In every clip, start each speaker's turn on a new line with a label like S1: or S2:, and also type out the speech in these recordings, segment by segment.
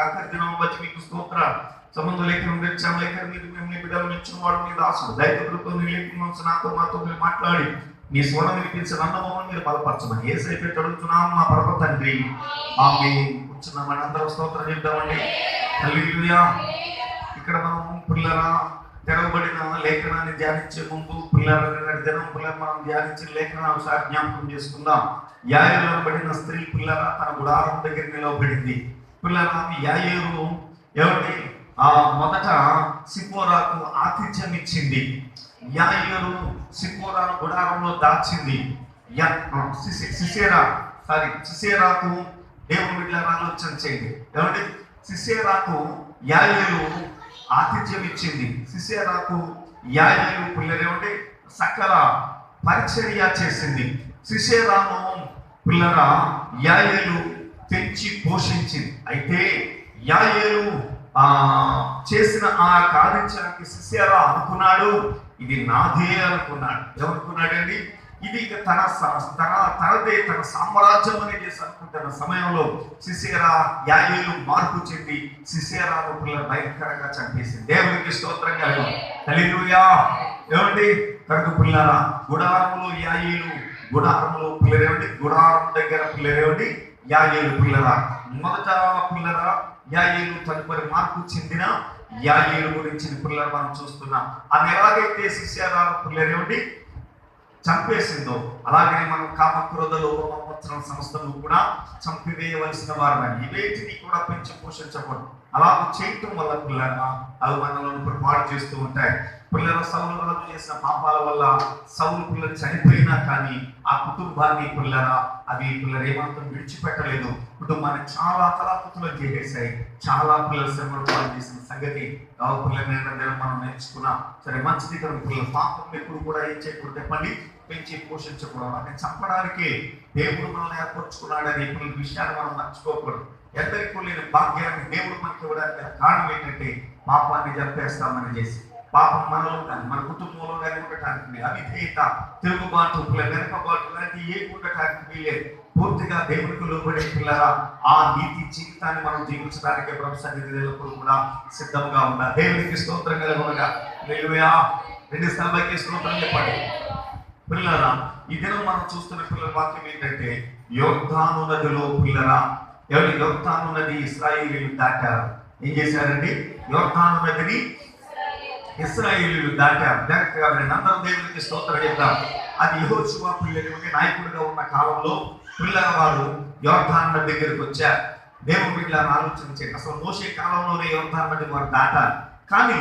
S1: ఆఖరి దినం బట్టి మీకు స్తోత్రాలు. సంబంధ లేఖనం తెచ్చాము, లేఖనం మీద మిమ్మల్ని బిడ్డలు ఇచ్చిన వాడు మీ దాసుడు దైవకృతో లేఖనం నాతో మాతో మీరు మాట్లాడి మీ స్వరం వినిపించిన అన్నమని మీరు బలపరచమని యేసయ్య పేరిట అడుగుతున్నాము మా పరమ తండ్రి. ఆమేన్. కూర్చున్నామని అందరూ స్తోత్రం చెప్తామండి. హల్లెలూయా. ఇక్కడ మనం పిల్లరా తెరవబడిన లేఖనాన్ని ధ్యానించే ముందు పిల్లల దినం మనం ధ్యానించిన లేఖనాన్ని ఒకసారి జ్ఞాపకం చేసుకుందాం. యాయేలు అనబడిన స్త్రీ పిల్లల తన గుడారం దగ్గర నిలవబడింది. పిల్లల యాయేలు ఎవరి మొదట సిపోరాకు ఆతిథ్యం ఇచ్చింది. యాయేలు సిపోరాను గుడారంలో దాచింది. సిసేరాకు దేవుని బిడ్డలను ఆలోచన చేయండి. ఏమంటే సిసేరాకు యాయేలు ఆతిథ్యం ఇచ్చింది. సిసేరాకు యాయేలు పిల్లలేమంటే సకల పరిచర్య చేసింది. సిసేరాను పిల్లల యాయేలు పెంచి పోషించింది. అయితే యాయేలు చేసిన ఆ కార్యానికి సిసేరా అనుకున్నాడు ఇది నాదే అనుకున్నాడు. ఏమనుకున్నాడండి? ఇది ఇక తనదే తన సామ్రాజ్యం అని చేసి అనుకుంటున్న సమయంలో సిసేరా యాయేలు మార్పు చెంది సిసేరాను పిల్లలు భయంకరంగా చంపేసింది. దేవునికి స్తోత్రంగా. హల్లెలూయా. ఏమండి కనుక పిల్లరా గుడారంలో యాయేలు గుడారంలో పిల్లలేవండి గుడారం దగ్గర పిల్లలేవండి యాయేలు పిల్లరా మొదట పిల్లరా యాయేలు తదుపరి మార్పు చెందిన యాయేలు గురించి పిల్లలు మనం చూస్తున్నాం. ఆమె ఎలాగైతే సిసేరాను పిల్లలేవండి చంపేసిందో అలాగే మనం కామక్రోధలో సంవత్సరం సంస్థలు కూడా చంపివేయవలసిన వారని ఇవేటిని కూడా పెంచి పోషించకూడదు. అలా చేయటం వల్ల పిల్లల అవి మనలను పాడు చేస్తూ ఉంటాయి. పిల్లల సౌలు వల్ల చేసిన పాపాల వల్ల సౌలు పిల్లలు చనిపోయినా కానీ ఆ కుటుంబాన్ని పిల్లల అవి పిల్లలు ఏమాత్రం విడిచిపెట్టలేదు. కుటుంబాన్ని చాలా తలాపుతులు చేసేసాయి. చాలా పిల్లల శ్రమలు పాలు చేసిన సంగతి పిల్లల మనం నేర్చుకున్నాం. సరే మంచిది కదా. పిల్లల పాపం ఎప్పుడు కూడా ఏం చేయకూడదు చెప్పండి, పెంచి పోషించకూడదు. అంటే చంపడానికి దేవుడు మనల్ని ఏర్పరచుకున్నాడని పిల్లల విషయాన్ని మనం మర్చిపోకూడదు. ఎందరికీ లేని భాగ్యాన్ని దేవుడు మనకి ఇవ్వడానికి కారణం ఏంటంటే పాపాన్ని చంపేస్తామని చేసి పాపం మనలో కానీ మన కుటుంబంలో కానీ ఉండటానికి అవిధేయత తిరుగుబాటు వెనకబాటు లాంటి ఏ ఉండటానికి వీలేదు. పూర్తిగా దేవునికి లోబడే పిల్లరా ఆ నీతి జీవితాన్ని మనం జీవించడానికి ప్రభు సన్నిధిలో కూడా సిద్ధంగా ఉండాలి. దేవునికి స్తోత్రం కలుగునగా. హల్లెలూయా. 2 స్తోత్రాలకి స్తోత్రం చెప్పండి. పిల్లరా ఈ దినం మనం చూస్తున్న పిల్లల వాక్యం ఏంటంటే యోర్దాను నదిలో పిల్లరా ఎవరి యోర్దాను నది ఇశ్రాయేలీయులు దాటారు. ఏం చేశారండి? యోర్దాను నదిని ఇశ్రాయేలీయులు దాటారు. జాగ్రత్తగా అందరం దేవునికి స్తోత్రం చెప్తాం. అది యెహోషువ పిల్లలకి నాయకుడిగా ఉన్న కాలంలో పిల్లల వారు యోర్దాను నది దగ్గరికి వచ్చారు. దేవుని బిడ్డలను ఆలోచించండి. అసలు మోషే కాలంలోనే యోర్దాను నది వారు దాటారు. కానీ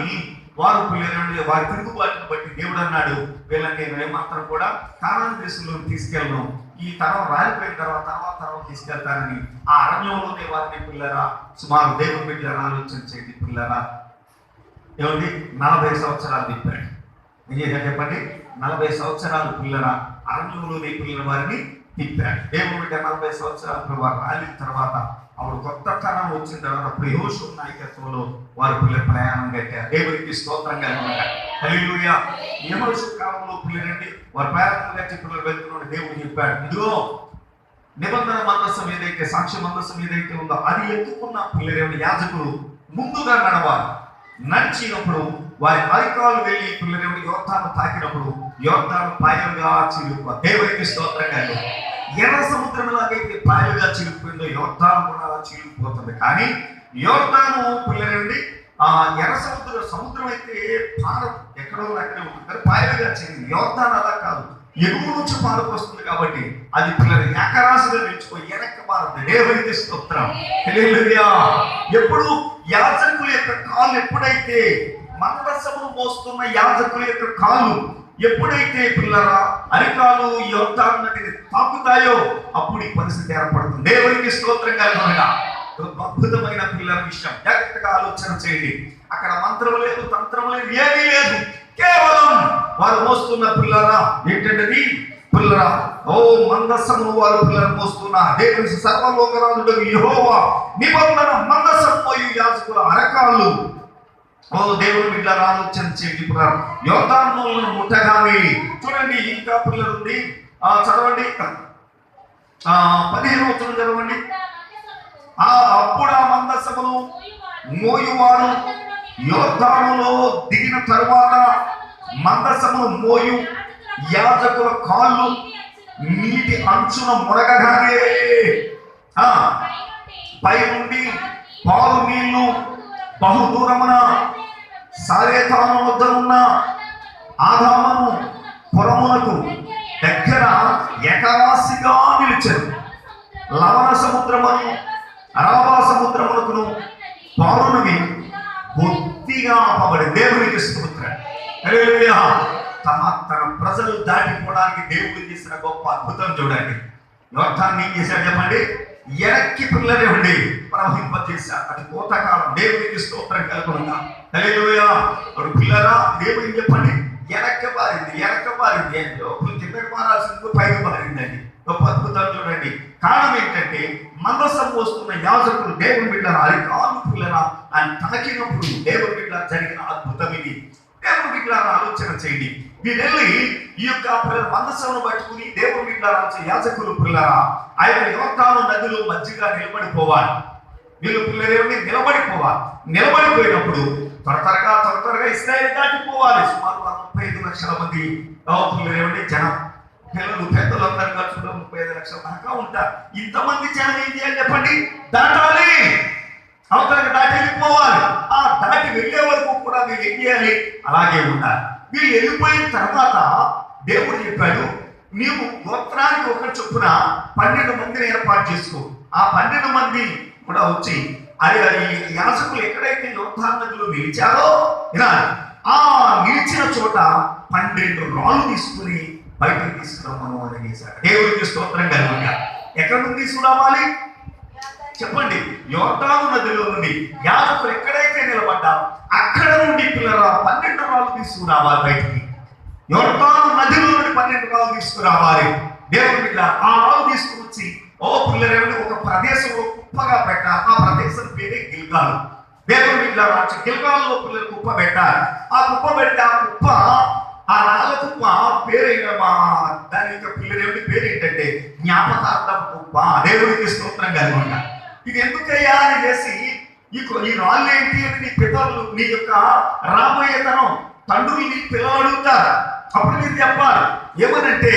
S1: వారు పిల్లలు వారి తిరుగుబాటును బట్టి దేవుడు అన్నాడు వీళ్ళని నేను ఏమాత్రం కూడా కానాను దేశంలో తీసుకెళ్ళను, ఈ తరం రాలిపోయిన తర్వాత తరం తీసుకెళ్తానని ఆ అరణ్యంలోనే వారిని పిల్లరా సుమారు దేవుని బిడ్డలను ఆలోచించండి. పిల్లరా ఏమండి 40 సంవత్సరాలు తిప్పాడు. ఏం చేశాడు చెప్పండి? 40 సంవత్సరాలు పిల్లరా అరణ్యంలోనే పిల్లల వారిని తిప్పాడు. దేవుని బిడ్డ 40 సంవత్సరాలు వారు రాలిన తర్వాత అప్పుడు కొత్త తరం వచ్చిన తర్వాత యెహోషువ నాయకత్వంలో వారు పిల్లల ప్రయాణం కట్టారు. దేవునికి స్తోత్రం కలుగునగాక. హల్లెలూయా. యెహోషువ కాలంలో పిల్లలండి వారు ప్రయాణం కట్టి పిల్లలు వెళ్తున్నాడు. దేవుడు చెప్పాడు ఇదిగో నిబంధన మందసం ఏదైతే సాక్ష్య మందసం ఏదైతే ఉందో అది ఎత్తుకున్న పిల్లలు యాజకులు ముందుగా నడవాలి. నడిచినప్పుడు వారి అరికాలు వెళ్ళి పిల్లలు యోర్దాను తాకినప్పుడు యోర్దాను పాయలుగా చిలుపు. దేవునికి స్తోత్రం కలుగునగాక. ఎర్ర సముద్రం లాగైతే పాయలుగా చిలిగిపోయిందో యోర్దాను కూడా చిలిగిపోతుంది. కానీ యోర్దాను పిల్లలండి ఎర్ర సముద్రం అయితే ఎక్కడో అక్కడే ఉంటుంది, పాయలుగా చిలిగింది. యోర్దాను అలా కాదు, ఎగువ నుంచి పాలకు వస్తుంది కాబట్టి అది పిల్లలు ఏకరాశిగా నిలిచిపోయి వెనక్కి మారుతుంది. దేవునికి స్తోత్రం. హల్లెలూయా. ఎప్పుడు యాజకుల యొక్క కాళ్ళు ఎప్పుడైతే మందసమును మోస్తున్న యాజకుల యొక్క కాళ్ళు ఎప్పుడైతే పిల్లరా అరికాలు యోర్దాను నదిని తాకుతాయో అప్పుడు ఈ పరిస్థితి ఏర్పడుతుంది. దేవునికి స్తోత్రం కలుగునగాక. అద్భుతమైన పిల్లల విషయం జాగ్రత్తగా ఆలోచన చేయండి. అక్కడ మంత్రం లేదు, తంత్రం లేదు, ఏమీ లేదు. కేవలం వారు మోస్తున్న పిల్లరా ఏంటంటే పిల్లరా మందసము వారు పిల్లలు మోస్తున్న దేవుని సర్వలోకరాజుడు యెహోవా నిబంధన మందసం మోయు యాజకుల అరకాళ్ళు దేవుని బిడ్డలు ఆలోచన చేయండి. యోర్దాను ముట్టగానే చూడండి ఇంకా పిల్లలు ఉంది. చదవండి 15వ వచనం చదవండి. అప్పుడు ఆ మందసమును మోయువాడు యోర్దానులో దిగిన తరువాత మందసమును మోయు యాజకుల కాళ్ళు నీటి అంచున మునగగానే పై నుండి పాలు నీళ్లు బహుదూరమున సారేతాను వద్ద ఉన్న ఆదామును పురమునకు దగ్గర ఏకరాశిగా నిలిచారు. లవణ సముద్రమును అరాబా సముద్రమునకును పారునవి బొత్తిగా ఆపబడి దేవునికి స్తోత్రం. హల్లెలూయా. తన ప్రజలు దాటిపోవడానికి దేవుడు చేసిన గొప్ప అద్భుతం చూడండి. యోర్దాన్ని ఏం చేశాడు చెప్పండి? ఎనక్కి పిల్లలే ఉండి ప్రవహింపజేశాడు. అది కోతకాలం. దేవునికి స్తోత్రం కలుగునుగా. హల్లెలూయా. అప్పుడు పిల్లరా దేవుడు చెప్పండి, వెనక్కి పారింది కిందకి మారాల్సింది పైకి పారిందండి. గొప్ప అద్భుతం చూడండి. కారణం ఏంటంటే మందసం వస్తున్న యాజకులు దేవుని బిడ్డల అరికాలు పిల్లల అని తాకినప్పుడు దేవుని బిడ్డ జరిగిన అద్భుతం ఇది. దేవుని బిడ్డల ఆలోచన చేయండి. వీరెళ్ళి ఈ యొక్క మందసమును పట్టుకుని దేవుని బిడ్డల యాజకులు పిల్లరా ఆ యొక్క యోర్దాను నదిలో మధ్యగా నిలబడిపోవాలి. వీళ్ళు పిల్లలేమి నిలబడిపోయినప్పుడు త్వరగా ఇశ్రాయేలు దాటిపోవాలి. సుమారు 35 లక్షల మంది పిల్లలేమండి జనం, పిల్లలు పెద్దలు అందరూ కలిసి 35 లక్షల దాకా ఉంటారు. ఇంతమంది జనం ఏం చేయాలి చెప్పండి? దాటాలి, అవతలకి దాటి వెళ్ళిపోవాలి. ఆ దాటి వెళ్ళే వరకు కూడా వీళ్ళు ఏం చేయాలి? అలాగే ఉండాలి. వీళ్ళు వెళ్ళిపోయిన తర్వాత దేవుడు చెప్పాడు, నీవు గోత్రానికి ఒకరి చొప్పున 12 మందిని ఏర్పాటు చేసుకో. ఆ 12 మంది కూడా వచ్చి యాజకులు ఎక్కడైతే యోర్దాను నదిలో నిలిచారో ఆ నిలిచిన చోట 12 రాళ్ళు తీసుకుని బయటకు తీసుకురమ్మను అని చేశాడు. దేవుడికి స్తోత్రం కలుగుగా. ఎక్కడి నుండి తీసుకురావాలి చెప్పండి? యోర్దాను నదిలో నుండి యాజకులు ఎక్కడైతే నిలబడ్డారో అక్కడ నుండి పిల్లరా 12 రాళ్ళు తీసుకురావాలి బయటికి. యోర్దాను నదిలో నుండి 12 రాళ్ళు తీసుకురావాలి. దేవుడి బిడ్డ ఆ రాళ్ళు తీసుకువచ్చి పిల్లలు ఒక ప్రదేశంలో కుప్పగా పెట్టాలి. ఆ ప్రదేశం పేరే గిల్గాలు. దేవుడి బిడ్డ గిల్గాల్లో పిల్లలు కుప్ప పెట్టాలి. ఆ కుప్ప పెడితే ఆ రాళ్ళ కుప్ప పేరు దాని యొక్క పిల్లలు పేరు ఏంటంటే జ్ఞాపకార్థం కుప్ప. దేవుడికి స్తోత్రం కలుగుగా. ఇది ఎందుకయ్యా అని చేసి ఈ రాళ్ళు ఏంటి అని నీ పిల్లలు నీ యొక్క రాబోయే తరం తండ్రులు నీ పిల్లలు అడుగుతారు. అప్పుడు మీరు చెప్పాలి ఏమనంటే,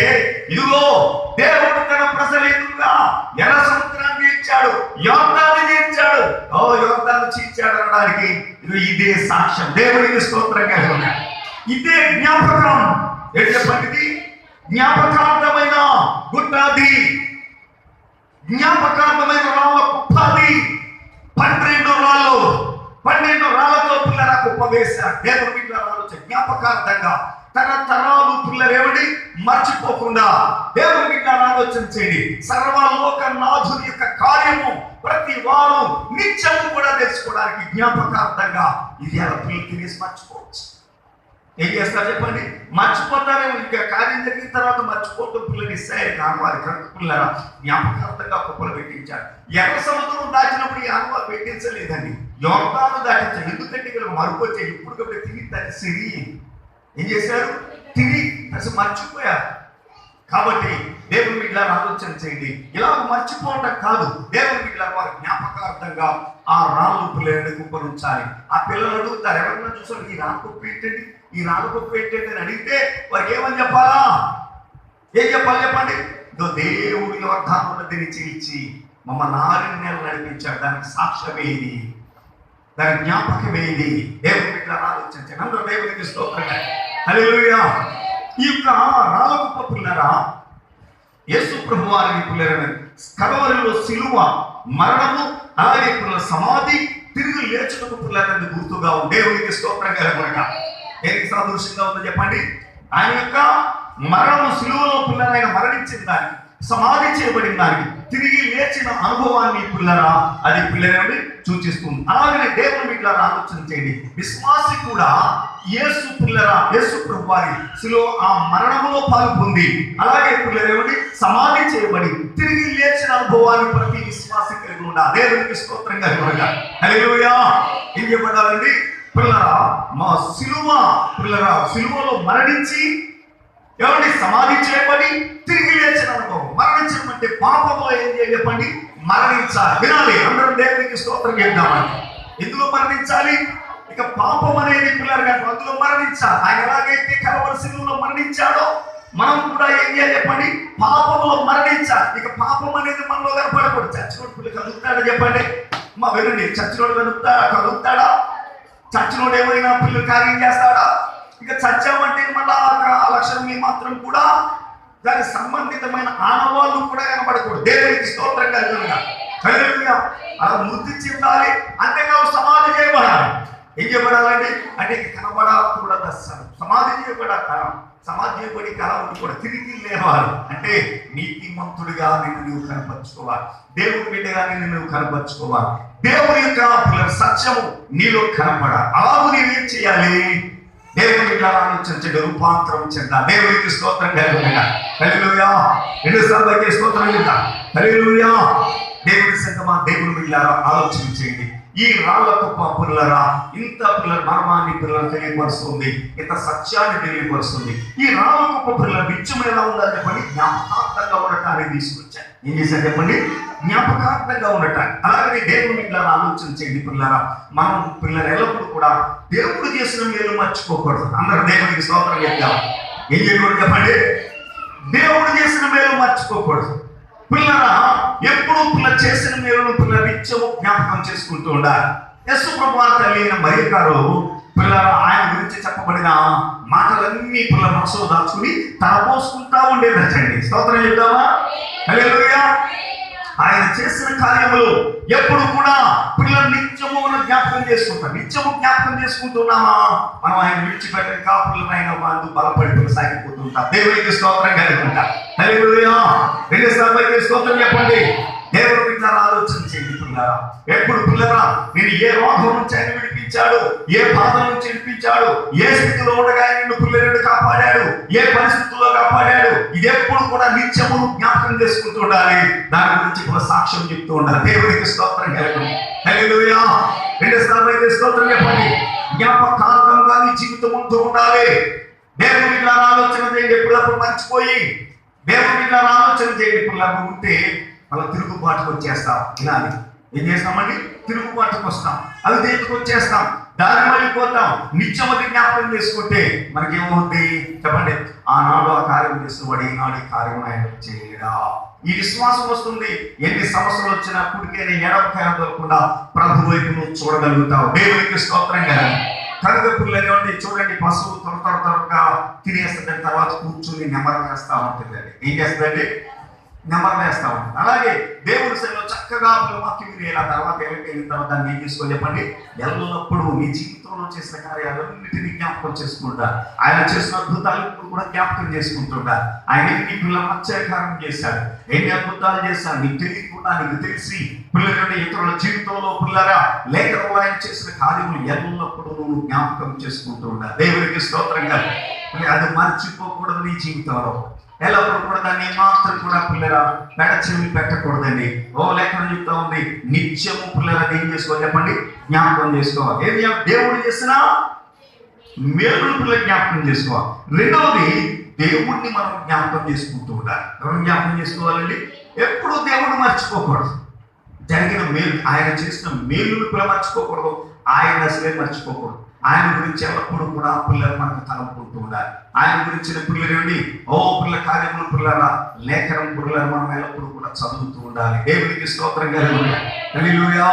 S1: ఇదిగో దేవుడు తన ప్రజలు ఎదురుగా ఎర్ర సముద్రాన్ని తీర్చాడు, యోర్దాను తీర్చాడు. యోర్దాను చీల్చాడు అనడానికి ఇదే సాక్ష్యం. దేవుడికి స్తోత్రం కలుగుగా. ఇదే జ్ఞాపకం. ఏంటి చెప్పండి? జ్ఞాపకార్థమైన గుట్టది, జ్ఞాపకార్థమైన రాళ్ళ కుప్పది. 12 రాళ్ళతో పిల్లల కుప్ప వేశారు. దేవుడి పిల్లలు జ్ఞాపకార్థంగా తరతరాలు పిల్లలేమిటి మర్చిపోకుండా దేవుడి బిడ్డలు ఆలోచన చేయండి. సర్వలోకనాథుని యొక్క కార్యము ప్రతి వారు నిత్యము కూడా తెలుసుకోవడానికి జ్ఞాపకార్థంగా ఇది అలా పిల్లలు తినేసి మర్చిపోవచ్చు. ఏం చేస్తారు చెప్పండి? మర్చిపోతారే. ఇంకా కార్యం జరిగిన తర్వాత మర్చిపోతూ పిల్లలు ఇస్తాయి కానీ వారి కనుక పిల్లల జ్ఞాపకార్థంగా కుప్పలు పెట్టించారు. ఎర్ర సముద్రం దాచినప్పుడు ఈ అనుభవాలు పెట్టించలేదండి, యోర్దాను దాటించారు. ఎందుకంటే ఇక్కడ మరుపొచ్చే ఇప్పుడు తిని తరిసిరి ఏం చేశారు? తిని అసలు మర్చిపోయారు. కాబట్టి దేవుని బిడ్డలను ఆలోచన చేయండి. ఇలా మర్చిపోవటం కాదు, దేవుని బిడ్డల వారి జ్ఞాపకార్థంగా ఆ రాళ్ళు పిల్లలని కుప్పనుంచాలి. ఆ పిల్లలు అడుగుతారు, ఎవరైనా చూసారు ఈ రాళ్ళు కుప్ప ఏంటండి, ఈ రాళ్ళు కుప్ప ఏంటండి అని అడిగితే వారికి ఏమని చెప్పాలా? ఏం చెప్పాలి చెప్పండి? దేవుడు యోర్దాను నదిని చీల్చి మమ్మల్ని 6 నెలలు నడిపించాడు. దానికి సాక్ష్యమేది, దాని జ్ఞాపకమేది? దేవుని బిడ్డలను ఆలోచించండి. అందరూ దేవునికి స్తోత్రం. హల్లెలూయా. ఈ యొక్క రాళ్ళ కుప్ప పిల్లరా యేసు ప్రభు వారిని పిల్లరని కలవరిలో సిలువ మరణము అలాగే పిల్లల సమాధి తిరిగి లేచుటకు పిల్లలని గుర్తుగా దేవునికి స్తోత్రం కలుగునుగా. దేనికి సాదృశ్యంగా ఉందో చెప్పండి? ఆయన యొక్క మరణము సిలువలో పిల్లలైన మరణించిన దానికి, సమాధి చేయబడిన దానికి, తిరిగి లేచిన అనుభవాన్ని పిల్లరా అది పిల్లలని సూచిస్తుంది. అలాగనే దేవుని బిడ్డలను ఆలోచన చేయండి. విశ్వాసి కూడా యేసు ప్రభు వారి సిలువ ఆ మరణములో పాల్పొంది అలాగే పిల్లలేమిటి సమాధి చేయబడి తిరిగి లేచిన అనుభవాన్ని ప్రతి విశ్వాసి కలిగి ఉండాలి. దేవునికి స్తోత్రం కలుగునుగా. హల్లెలూయా. ఏం చెప్పాలండి పిల్లరా? మా సిలువలో మరణించి ఎవరిని సమాధి చేయబడి తిరిగి లేచిన అనుభవం. మరణించడం అంటే పాపంలో ఏం చేయాలి చెప్పండి? మరణించాలి. వినాలి. అందరూ దేవునికి స్తోత్రం చెప్దామని. ఎందులో మరణించాలి? ఇక పాపం అనేది పిల్లలు కాదు, అందులో మరణించాలి. ఆయన ఎలాగైతే కలవరి శిలువలో మరణించాడో మనం కూడా ఏం చేయాలి చెప్పండి? పాపంలో మరణించాలి. ఇక పాపం అనేది మనలో కనపడకూడదు. చచ్చినోడు పిల్లలు కలుగుతాడా చెప్పండి? మా వినండి, చచ్చినోడు కలుగుతాడా? చచ్చినోడు ఏమైనా పిల్లలు కార్యం చేస్తాడా? ఇక చచ్చామంటే మళ్ళా ఆ లక్షణం మాత్రం కూడా దానికి సంబంధితమైన ఆనవాళ్ళు కూడా కనబడకూడదు. దేవునికి స్తోత్రం కలుగునుగా. అలా మృతి చెందాలి, అంతేకాదు సమాధి చేయబడాలి. ఏం చేయబడాలండి అంటే కనబడకూడదు అసలు. సమాధి చేయబడి కళ కూడా తిరిగి లేవాలి. అంటే నీతిమంతుడిగా నిన్ను నువ్వు కనపరుచుకోవాలి, దేవుడి బిడ్డగా నిన్ను నువ్వు కనపరుచుకోవాలి, దేవుడి యొక్క సత్యము నీలో కనపడాలి. అలాగూ నీవేం చేయాలి? దేవుని బిడ్డలా ఆలోచించండి, రూపాంతరం చెందాలి. దేవునికి స్తోత్రం కలుగునుగా. హల్లెలూయా. ఎన్నిసార్లు స్తోత్రం చెప్తా. హల్లెలూయా. దేవుని సంగమా, దేవుని బిడ్డలారా ఆలోచన చేయండి. ఈ రాళ్ల కుప్ప పిల్లరా ఇంత పిల్లల మర్మాన్ని పిల్లలు తెలియపరుస్తుంది, ఇంత సత్యాన్ని తెలియపరుస్తుంది. ఈ రాళ్ల కుప్ప పిల్లల నిత్యం ఎలా ఉండాలి చెప్పండి? జ్ఞాపకార్థంగా ఉండటానికి తీసుకొచ్చాను. ఏం చేశాను చెప్పండి? జ్ఞాపకార్థంగా ఉండటానికి. అలాగే దేవుని పిల్లలు ఆలోచన చేయండి పిల్లరా. మనం పిల్లలు ఎల్లప్పుడూ కూడా దేవుడు చేసిన మేలు మర్చిపోకూడదు. అందరూ దేవునికి స్తోత్రం చెప్తాం. ఏం చేయకూడదు చెప్పండి? దేవుడు చేసిన మేలు మర్చిపోకూడదు. పిల్లరా ఎప్పుడు పిల్ల చేసిన మేలును పిల్ల నిత్యము జ్ఞాపకం చేసుకుంటూ ఉండాలి. యేసు ప్రభువు తల్లి అయిన మరియ గారు పిల్లరా ఆయన గురించి చెప్పబడిన మాటలన్నీ పిల్ల మనసులో దాచుకుని తలపోసుకుంటా ఉండేదటండి. స్తోత్రం చెప్తామా? హల్లెలూయా. ఆయన చేసిన కార్యములు ఎప్పుడు కూడా పిల్లలు నిత్యము జ్ఞాపకం చేసుకుంటాం. నిత్యము జ్ఞాపకం చేసుకుంటున్నామా? మనం ఆయన విడిచిపెట్టిన కాపులైన వాళ్ళు బలపడి సాగిపోతుంటాం. దేవునికి స్తోత్రం కలుగుతుంటా. హల్లెలూయా. రెండోసారి స్తోత్రం చెప్పండి. దేవుడు పిల్లలు ఆలోచన చేయండి పిల్లరా. ఎప్పుడు పిల్లరా నేను ఏ రోగం నుంచి ఆయన విడిపించాడు, ఏ బాధ నుంచి విడిపించాడు, ఏ స్థితిలో ఉండగా నిన్ను పిల్లలను కాపాడాడు, ఏ పరిస్థితుల్లో కాపాడాడు, ఇది ఎప్పుడు కూడా నిత్యము జ్ఞాపకం చేసుకుంటూ ఉండాలి. దాని గురించి కూడా సాక్ష్యం చెప్తూ ఉండాలి. దేవునికి స్తోత్రం కలుగుతుంది. హల్లెలూయా. రెండోసారి స్తోత్రం చెప్పండి. జ్ఞాపకార్థంగా నీ జీవితం ఉంటూ ఉండాలి. దేవుని పిల్లల ఆలోచన చేయండి. ఎప్పుడప్పుడు మర్చిపోయి దేవుని పిల్లల ఆలోచన చేయండి. పిల్లలు ఉంటే అలా తిరుగుబాటుకు వచ్చేస్తాం. ఇలాని ఏం చేస్తామండి? తిరుగుబాటుకు వస్తాం, అవి దేనికి వచ్చేస్తాం, దారి మళ్ళీపోతాం. నిత్యమది జ్ఞాపకం చేసుకుంటే మనకేమవుతుంది చెప్పండి? ఆనాడు ఆ కార్యం చేస్తున్నవాడు ఈనాడు ఈ కార్యం ఆయన చేయడా. ఈ విశ్వాసం వస్తుంది. ఎన్ని సమస్యలు వచ్చినా కుడికైనా ఎడమకైనా దొరకకుండా ప్రభు వైపు నువ్వు చూడగలుగుతావు. దేవునికి స్తోత్రం కదా. కనుక పిల్లలు చూడండి, పశువు త్వరగా తినేస్తుందని తర్వాత కూర్చుని నెమరు వేస్తా ఉంటుందండి. ఏం చేస్తుందండి? నెంబర్ వేస్తా ఉంటుంది. అలాగే దేవుడి సైలో చక్కగా వాక్యం వినేలా తర్వాత ఏమైపోయిన తర్వాత దాన్ని ఏం చేసుకోవాలి చెప్పండి? ఎల్లప్పుడూ నీ జీవితంలో చేసిన కార్యాలన్నింటినీ జ్ఞాపకం చేసుకుంటా. ఆయన చేసిన అద్భుతాలు ఇప్పుడు కూడా జ్ఞాపకం చేసుకుంటుంటా. ఆయన నీ పిల్లల మత్స్యకారం చేశాడు, ఎన్ని అద్భుతాలు చేశాడు నీకు తెలియకుండా నీకు తెలిసి పిల్లల ఇతరుల జీవితంలో పిల్లరా లేఖనంలో ఆయన చేసిన కార్యములు ఎల్లప్పుడూ నువ్వు జ్ఞాపకం చేసుకుంటూ ఉండాలి. దేవునికి స్తోత్రంగా. అది మర్చిపోకూడదు నీ జీవితంలో. ఎల్లప్పుడు కూడా దాన్ని మాత్రం కూడా పిల్లరా పెడచెవి పెట్టకూడదండి. లేఖనం చెప్తా ఉంది, నిత్యము పిల్లరా ఏం చేసుకోవాలి చెప్పండి? జ్ఞాపకం చేసుకోవాలి. ఏది దేవుడు చేసినా మేలు పిల్లలు జ్ఞాపకం చేసుకోవాలి. రెండవది దేవుడిని మనం జ్ఞాపకం చేసుకుంటూ ఉండాలి. ఎవరు జ్ఞాపకం చేసుకోవాలండి? ఎప్పుడు దేవుడు మర్చిపోకూడదు. జరిగిన మేలు, ఆయన చేసిన మేలును పిల్లలు మర్చిపోకూడదు, ఆయన అసలే మర్చిపోకూడదు. ఆయన గురించి ఎల్లప్పుడు కూడా పిల్లలు మనకు తలంపుకుంటూ ఉండాలి. ఆయన గురించిన పిల్లలండి పిల్ల కార్యములు పిల్లల లేఖనం పిల్లలు మనం ఎల్లప్పుడు కూడా చదువుతూ ఉండాలి. దేవునికి స్తోత్రం కలుగుతుంది. హల్లెలూయా.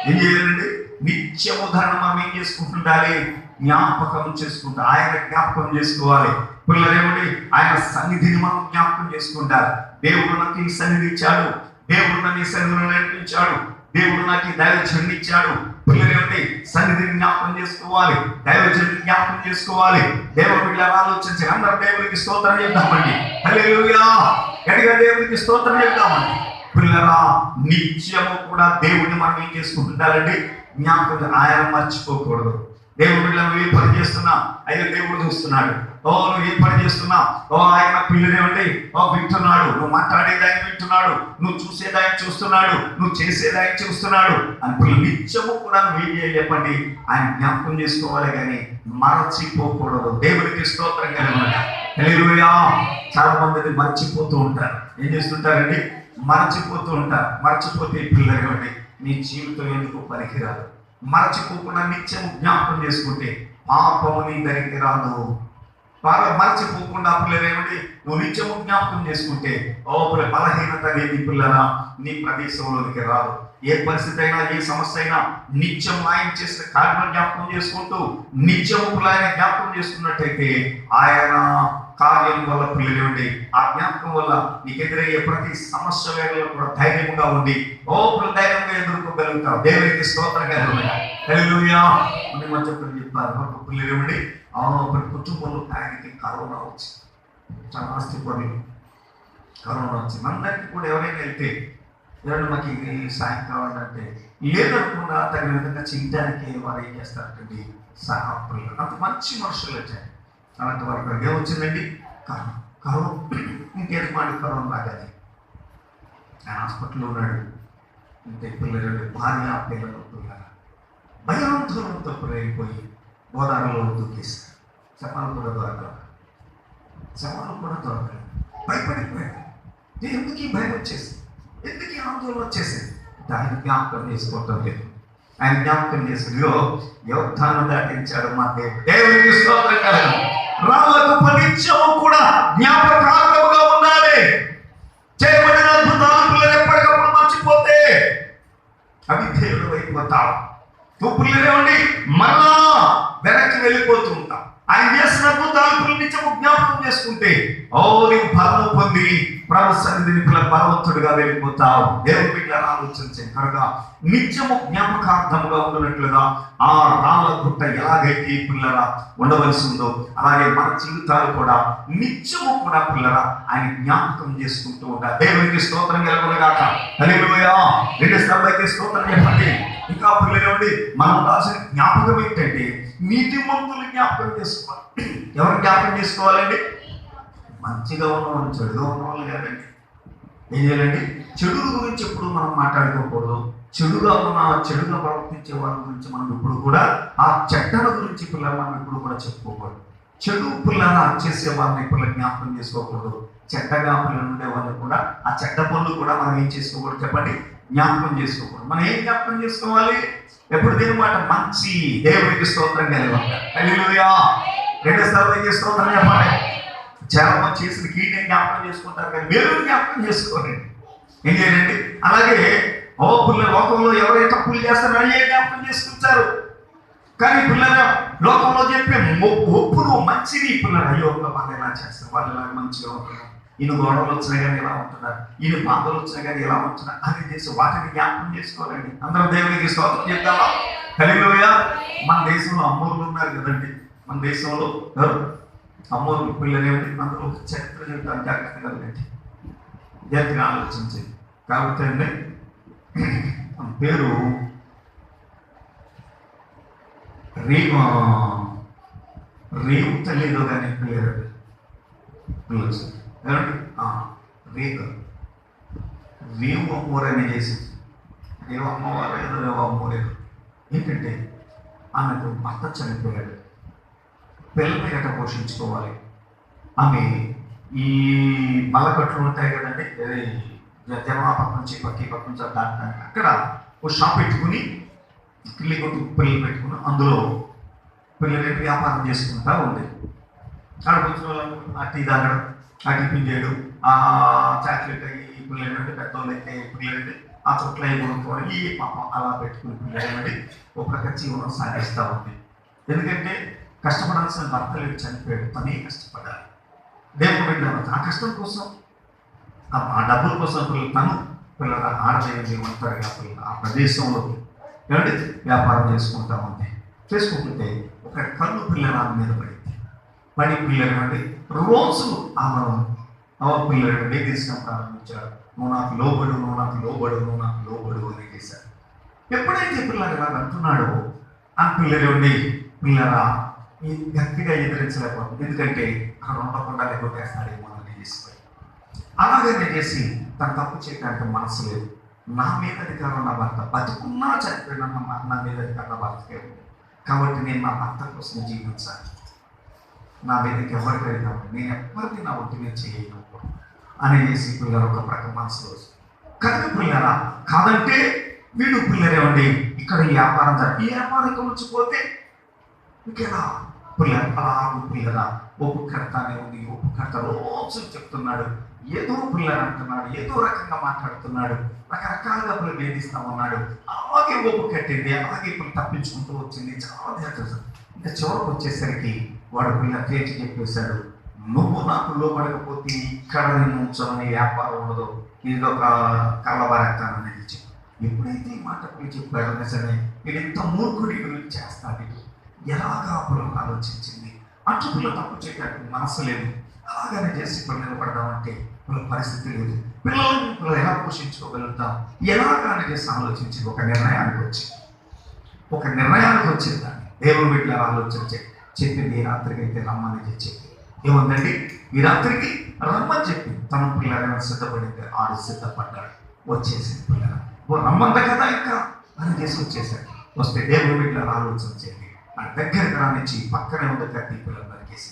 S1: ఏం చేయాలండి? నిత్యము ధరణ మనం ఏం చేసుకుంటుండాలి? జ్ఞాపకం చేసుకుంటా. ఆయన జ్ఞాపకం చేసుకోవాలి. పిల్లలేమండి ఆయన సన్నిధిని మనం జ్ఞాపకం చేసుకుంటారు. దేవుడు నాకు ఈ సన్నిధి ఇచ్చాడు, దేవుడు నన్ను ఈ సన్నిధిలో నడిపించాడు, దేవుడు నాకు ఈ దైవజనుడిని ఇచ్చాడు. పిల్లలేమండి సన్నిధిని జ్ఞాపకం చేసుకోవాలి, దైవజనుడిని జ్ఞాపకం చేసుకోవాలి. దేవుడిని ఆలోచించి అందరూ దేవునికి స్తోత్రం చెప్తామండి. హల్లెలూయా. గట్టిగా దేవునికి స్తోత్రం చెప్తామండి. పిల్లరా నిత్యము కూడా దేవుడిని మనం ఏం చేసుకుంటుండాలండి? జ్ఞాపకం. ఆయన మర్చిపోకూడదు. దేవుడు నువ్వు ఏ పని చేస్తున్నా అయ్యో దేవుడు చూస్తున్నాడు. నువ్వు ఏ పని చేస్తున్నా ఆయన పిల్లలేమండి వింటున్నాడు. నువ్వు మాట్లాడేది ఆయన వింటున్నాడు, నువ్వు చూసేది ఆయన చూస్తున్నాడు, నువ్వు చేసేది ఆయన చూస్తున్నాడు అని పిల్లలు నిత్యము కూడా నువ్వు ఏం చేయాలి చెప్పండి? ఆయన జ్ఞాపకం చేసుకోవాలి కానీ మరచిపోకూడదు. దేవుడికి స్తోత్రం కలగాలి. హల్లెలూయా. చాలా మంది మర్చిపోతూ ఉంటారు. ఏం చేస్తుంటారండి? మర్చిపోతూ ఉంటారు. మర్చిపోతే పిల్లలేమండి నీ జీవితం ఎందుకు పనికిరాదు. మరచిపోకుండా నిత్యం జ్ఞాపకం చేసుకుంటే పాపము నీ దగ్గరికి రాదు. మరచిపోకుండా పిల్లలేమండి నువ్వు నిత్యము జ్ఞాపకం చేసుకుంటే బలహీనత అనేది పిల్లరా నీ ప్రదేశంలోనికి రాదు. ఏ పరిస్థితి అయినా, ఏ సమస్య అయినా నిత్యం ఆయన చేసిన కార్యం జ్ఞాపకం చేసుకుంటూ నిత్యము ఆయన జ్ఞాపకం చేసుకున్నట్టయితే ఆయన కార్యం వల్ల పిల్లలేండి ఆ జ్ఞాపకం వల్ల నీకు ఎదురయ్యే ప్రతి సమస్య వేళలో కూడా ధైర్యంగా ఉండి ధైర్యంగా ఎదుర్కోగలుగుతావు. దేవునికి స్తోత్రం హల్లెలూయా. చెప్పారు పిల్లలేమండి ప్రతి కుటుంబంలో ఆయనకి కరోనా వచ్చింది. చాలా ఆస్తిపరులు కరోనా వచ్చింది. అందరికీ కూడా ఎవరైనా వెళ్తే ఎవరు మాకు ఇది సాయం కావాలంటే లేదనుకున్నా తగిన విధంగా చేయడానికి వారు ఏం చేస్తారంటే సహాపులు అంత మంచి మనుషులు వచ్చారు. అలాంటి వారికి ఏమొచ్చిందండి కరోనా. ఇంకేమాడి కరోనా రాగానే ఆయన హాస్పిటల్లో ఉన్నాడు. ఇంతే పిల్లలు భార్య పిల్లలు భయాందోళనతో ప్రేరిపోయి గోదావరిలో దూకేస్తారు. శవాలు కూడా దొరకలేదు. భయపడిపోయారు. ఎందుకు ఈ భయం వచ్చేసి, ఎందుకు ఈ ఆందోళన వచ్చేసింది? ఆయన జ్ఞాపకం చేసుకోవటం లేదు. ఆయన జ్ఞాపకం చేసుకుని యోద్ధాను దాటించాడు మా దేవుడు. దేవునికి స్తోత్రం కలుగును. రాళ్లకు ప్రతిక్షము కూడా జ్ఞాపకార్థముగా ఉండాలి. చేయబడిన అద్భుతాలు పిల్లలు ఎప్పటికప్పుడు మర్చిపోతే అవి దేవుడు వైపు పోతావు. నువ్వు పిల్లలేమండి మళ్ళా వెనక్కి వెళ్ళిపోతూ ఉంటావు. ఆయన చేసిన అద్భుతాలు నిత్యము జ్ఞాపకం చేసుకుంటే నీవు బలము పొంది ప్రభు సన్నిధిని బలవంతుడిగా వెళ్ళిపోతావు. దేవుని బిడ్డలను ఆలోచించండి. కనుక నిత్యము జ్ఞాపకార్థముగా ఉన్నట్లుగా ఆ రాళ్ళ గుట్ట ఎలాగైతే పిల్లరా ఉండవలసి ఉందో అలాగే మన జీవితాలు కూడా నిత్యము కూడా పిల్లరా ఆయన జ్ఞాపకం చేసుకుంటూ ఉంటారు. దేవునికి స్తోత్రం కలుగునుగాక. హల్లెలూయా. 2 స్తోత్రాలకి స్తోత్రం చెప్పండి. ఇంకా పిల్లలండి మనం రాసిన జ్ఞాపకం ఏంటంటే నీతిమంతులు జ్ఞాపకం చేసుకోవాలి. ఎవరు జ్ఞాపకం చేసుకోవాలండి? మంచిగా ఉన్నవాళ్ళు, చెడుగా ఉన్నవాళ్ళు కాదండి. ఏం చేయాలండి? చెడు గురించి ఎప్పుడు మనం మాట్లాడుకోకూడదు. చెడుగా ప్రవర్తించే వాళ్ళ గురించి మనం ఇప్పుడు కూడా ఆ చెడ్డల గురించి పిల్లలు మనం ఇప్పుడు కూడా చెప్పుకోకూడదు. చెడు పిల్లలు చేసే వాళ్ళని పిల్లలు జ్ఞాపకం చేసుకోకూడదు. చెడ్డగా పిల్లలు ఉండే వాళ్ళు కూడా ఆ చెడ్డ పనులు కూడా మనం ఏం చేసుకోకూడదు చెప్పండి? జ్ఞాపకం చేసుకోకూడదు. మనం ఏం జ్ఞాపకం చేసుకోవాలి? ఎప్పుడు దీని మాట మంచి. దేవునికి స్తోత్రం కలుగును. హల్లెలూయా. 2 స్తోత్రాలకి స్తోత్రం చెప్పండి. చాలా మంది చేసిన కీడే జ్ఞాపకం చేసుకుంటారు కానీ మీరు జ్ఞాపకం చేసుకోండి. ఏం చేయండి? అలాగే పిల్లల లోకంలో ఎవరైతే తప్పులు చేస్తారో అయ్యే జ్ఞాపకం చేసుకుంటారు. కానీ పిల్లల లోకంలో చెప్పే ఒప్పును మంచిని పిల్లలు అయ్యో వాళ్ళు ఎలా చేస్తారు, వాళ్ళు ఎలా మంచిగా ఉంటున్నారు, ఈయన గొడవలు వచ్చినా కానీ ఎలా ఉంటున్నారు, ఈయన బాధలు వచ్చినా కానీ ఎలా ఉంటున్నారు అని చేసి వాటిని జ్ఞాపకం చేసుకోవాలండి. అందరూ దేవునికి స్తోత్రం చెప్తామా? హల్లెలూయా. మన దేశంలో అమ్మోర్లు ఉన్నారు కదండి. మన దేశంలో అమ్మోర్లు పిల్లలేమిటి అందులో చరిత్ర చెప్తాను. జాగ్రత్తగా వెళ్ళండి, జాగ్రత్తగా ఆలోచించండి. కాబట్టి అండి పేరు రేవు తెలియదు కానీ పేరు రేవు అమ్మోరు అని చేసింది. రేవు అమ్మవారు ఏదో రేవు అమ్మోరేదు. ఏంటంటే ఆమెకు భర్త చనిపోయాడు. పిల్లల్ని గట్ట పోషించుకోవాలి. ఆమె ఈ మల్లకట్లు ఉంటాయి కదండి, జనవా పక్క నుంచి పక్క నుంచి దాటానికి అక్కడ ఓ షాప్ పెట్టుకుని పిల్లి కొట్టు పిల్లలు పెట్టుకుని అందులో పిల్లలు వ్యాపారం చేసుకుంటా ఉంది. అక్కడ వచ్చిన వాళ్ళకు ఆ టీ తాగడం, ఆ టిఫిన్ చేయడం, ఆ చాక్లెట్ అయ్యి పిల్లలు పెద్దోళ్ళు అయితే పిల్లలు ఆ చోట్ల కొనుక్కోవడం ఈ పాపం అలా పెట్టుకుని పిల్లలు ఒక ప్రక్క జీవనం సాగిస్తూ ఉంది. ఎందుకంటే కష్టపడాల్సిన భర్త లేదు, చనిపోయాడు, తనే కష్టపడాలి. దేవుడు బిడ్డ ఆ కష్టం కోసం ఆ డబ్బుల కోసం పిల్లల ఆడదేవి ఒంటరిగా పిల్లలు ఆ ప్రదేశంలో ఏమంటే వ్యాపారం చేసుకుంటా ఉంది. చేసుకుంటుంటే ఒక కన్ను పిల్లల మీద పడి పిల్లలు అండి రోజు ఆమె పిల్లలు వేధించడం ప్రారంభించారు. నువ్వు నాకు లోబడు, నువ్వు నాకు లోబడు, నువ్వు నాకు లోబడు అని చేశారు. ఎప్పుడైతే పిల్లలు ఇలా అంటున్నాడో ఆ పిల్లలు ఉండి పిల్లరా ఈ గట్టిగా ఎదిరించలేకపోతుంది. ఎందుకంటే అక్కడ ఉండకుండా లేకపోతేస్తాడేమో అని చేసిపోయి అలాగనే చేసి తన తప్పు చేయడానికి మనసు లేదు. నా మీద అధికారం నా భర్త బతుకున్నా చనిపోయినా నా మీద అధికారం భర్తకే ఉంది. కాబట్టి నేను నా భర్త కోసం జీవించాలి. నా మీదకి ఎవరికి అడిగినప్పుడు నేను ఎవరికి నా ఒంటి మీద చేయకూడదు అని చేసి పిల్లలు ఒక ప్రక్క మనసులో కనుక పిల్లరా కాదంటే వీడు పిల్లరేమండి ఇక్కడ ఈ వ్యాపారం ఈ వ్యాపారం ఇక్కడ నుంచి పోతే ఇంకెలా పిల్లలు అలాగూ పిల్లరా ఒప్పుకర్తానే ఉంది. ఒప్పుకర్త రోజు చెప్తున్నాడు, ఏదో పిల్లలు అంటున్నాడు, ఏదో రకంగా మాట్లాడుతున్నాడు, రకరకాలుగా పిల్లలు వేధిస్తా ఉన్నాడు. అలాగే ఒప్పు కట్టింది, అలాగే ఇప్పుడు తప్పించుకుంటూ వచ్చింది. చాలా జాగ్రత్త. ఇంకా చివరికి వచ్చేసరికి వాడు పిల్ల తేల్చి చెప్పేశాడు, నువ్వు నాకు లోపడకపోతే ఇక్కడ నేను ఉంచాలని వ్యాపారం ఉండదు, ఇది ఒక కళ్ళబారెత్తానని చెప్పి ఎప్పుడైతే ఈ మాట పిల్లలు చెప్పాడో నిజమే వీడు ఇంత మూర్ఖుడి గురించి చేస్తాడు, ఎలాగా పిల్లలు ఆలోచించింది. అటు పిల్లలు తప్పు చేయడానికి మనసు లేదు, అలాగనే చేసి ఇప్పుడు నిలబడదామంటే పిల్లల పరిస్థితి లేదు. పిల్లలు ఎలా పోషించుకోగలుగుతాం, ఎలాగానే చేసి ఆలోచించి ఒక నిర్ణయానికి వచ్చింది. దాన్ని దేవుని బిడ్డల ఆలోచించి చెప్పింది. ఈ రాత్రికి అయితే రమ్మని చెప్పింది. ఏముందండి, ఈ రాత్రికి రమ్మని చెప్పి తన పిల్లలను సిద్ధపడింది. ఆడు సిద్ధపడ్డాడు, వచ్చేసింది. పిల్లలు రమ్మంద కదా ఇంకా అని చేసి వచ్చేసాడు. వస్తే దేవుని బిడ్డల ఆలోచించేది ఆ దగ్గరికి రానిచ్చి పక్కనే ఉంది కత్తి, పిల్లలు నరికేసి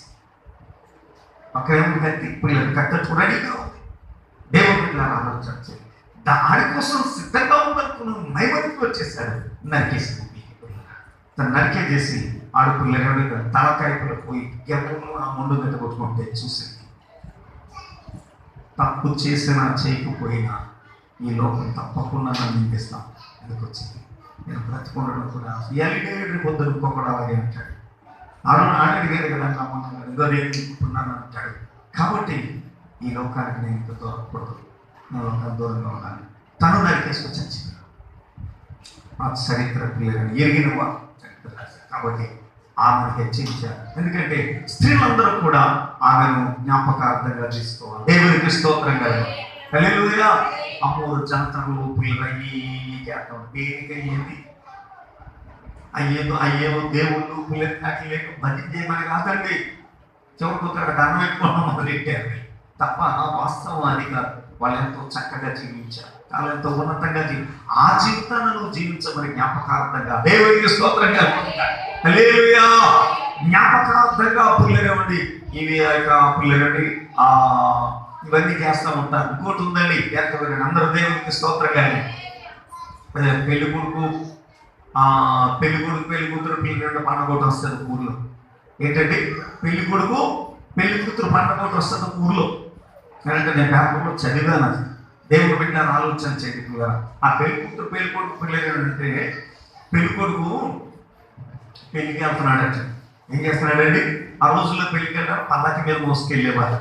S1: పక్కనే ఉంది కత్తి, పిల్లలు కత్తు రెడీగా ఉంది. దేవుని బిడ్డల ఆలోచించేది దాని కోసం సిద్ధంగా ఉందనుకున్న నైవేద్యం వచ్చేసాడు. నరికేసి తను నరికేసి ఆడు పిల్లలు తలకాయ పిల్ల పోయి ఎవరు ఆ ముందు గట్ట కొట్టుకుంటే చూసింది. తప్పు చేసినా చేయకపోయినా ఈ లోకం తప్పకుండా నన్ను నిందిస్తాం. ఎందుకు వచ్చింది, నేను బ్రతికుండడం కూడా ఎల్లిగేడు పొద్దున ఇంకొకడు అలాగే అంటాడు. ఆడేది వేరే కదా నమ్మన్నాను, ఇంకో నేర్చుకుంటున్నాను అంటాడు. కాబట్టి ఈ లోకానికి నేను ఇంత దూరకూడదు, నేను లోకానికి దూరంగా ఉన్నాను. తను నరికేసుకు చచ్చిపోయాడు. ఆ చరిత్ర పిల్లలను ఎరిగినవా చరిత్ర. కాబట్టి ఆమెను హెచ్చరించారు. ఎందుకంటే స్త్రీలందరూ కూడా ఆమెను జ్ఞాపకార్థంగా తీసుకోవాలి. దేవునికి స్తోత్రం కదా. హల్లెలూయా. అమ్మోరు జాతరలు పిల్లలు చేస్తాం దేనికి అయ్యేదో దేవుళ్ళు పిల్లలు అట్లా లేక భజన చేయమని కాదండి. చివరికి ఒక దండం పెట్టుకోవడం మొదలెట్టారు తప్ప వాస్తవం అది కాదు. వాళ్ళు ఎంతో చక్కగా జీవించారు, వాళ్ళు ఎంతో ఉన్నతంగా ఆ జీవితాన్ని నువ్వు జీవించమని జ్ఞాపకార్థంగా దేవునికి స్తోత్రంగా హల్లెలూయా. జ్ఞాపకార్థంగా పిల్లలేవండి ఇవి పిల్లలండి ఇవన్నీ చేస్తూ ఉంటారు. ఇంకోటి ఉందండి, అందరూ దేవునికి స్తోత్రంగా పెళ్లి కొడుకు పెళ్లి కూతురు పిల్లలు పండగోటి వస్తుంది ఊర్లో. ఏంటంటే పెళ్లి కొడుకు పెళ్లి కూతురు పండగోటి వస్తుంది ఊర్లో. ఎందుకంటే నేను పేపర్లో చదివాను. అది దేవుడు పెట్టిన ఆలోచన చేతి ఆ పెళ్లి కూతురు పెళ్లి కొడుకు పిల్లలు అంటే పెళ్లి కొడుకు పెళ్లికి వెళ్తున్నాడట. ఏం చేస్తున్నాడండి, ఆ రోజుల్లో పెళ్లికి వెళ్ళారు పల్లకి మీద మోసుకెళ్ళేవారు.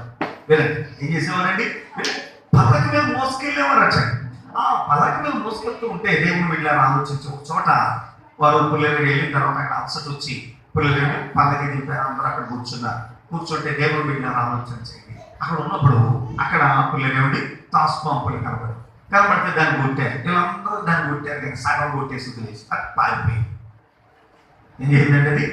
S1: ఏం చేసేవారండి, పల్లకి మీద మోసుకెళ్ళేవారట. ఆ పల్లకి మీద మోసుకెళ్తూ ఉంటే దేవుని వెళ్ళారు ఆలోచించి ఒక చోట వారు పిల్లలు వెళ్ళిన తర్వాత అక్కడ అప్సెట్ వచ్చి పిల్లలు పల్లకి దింపారు. అందరూ అక్కడ కూర్చుంటే దేవుని వెళ్ళారు ఆలోచన చేయండి. అక్కడ ఉన్నప్పుడు అక్కడ పిల్లలు తాసుపాంపులు కనబడితే దాన్ని కొట్టారు. వీళ్ళందరూ దాన్ని కొట్టారు కానీ సగం కొట్టేసి వదిలేసి అది పారిపోయింది. ఏం చేసిందంటే అది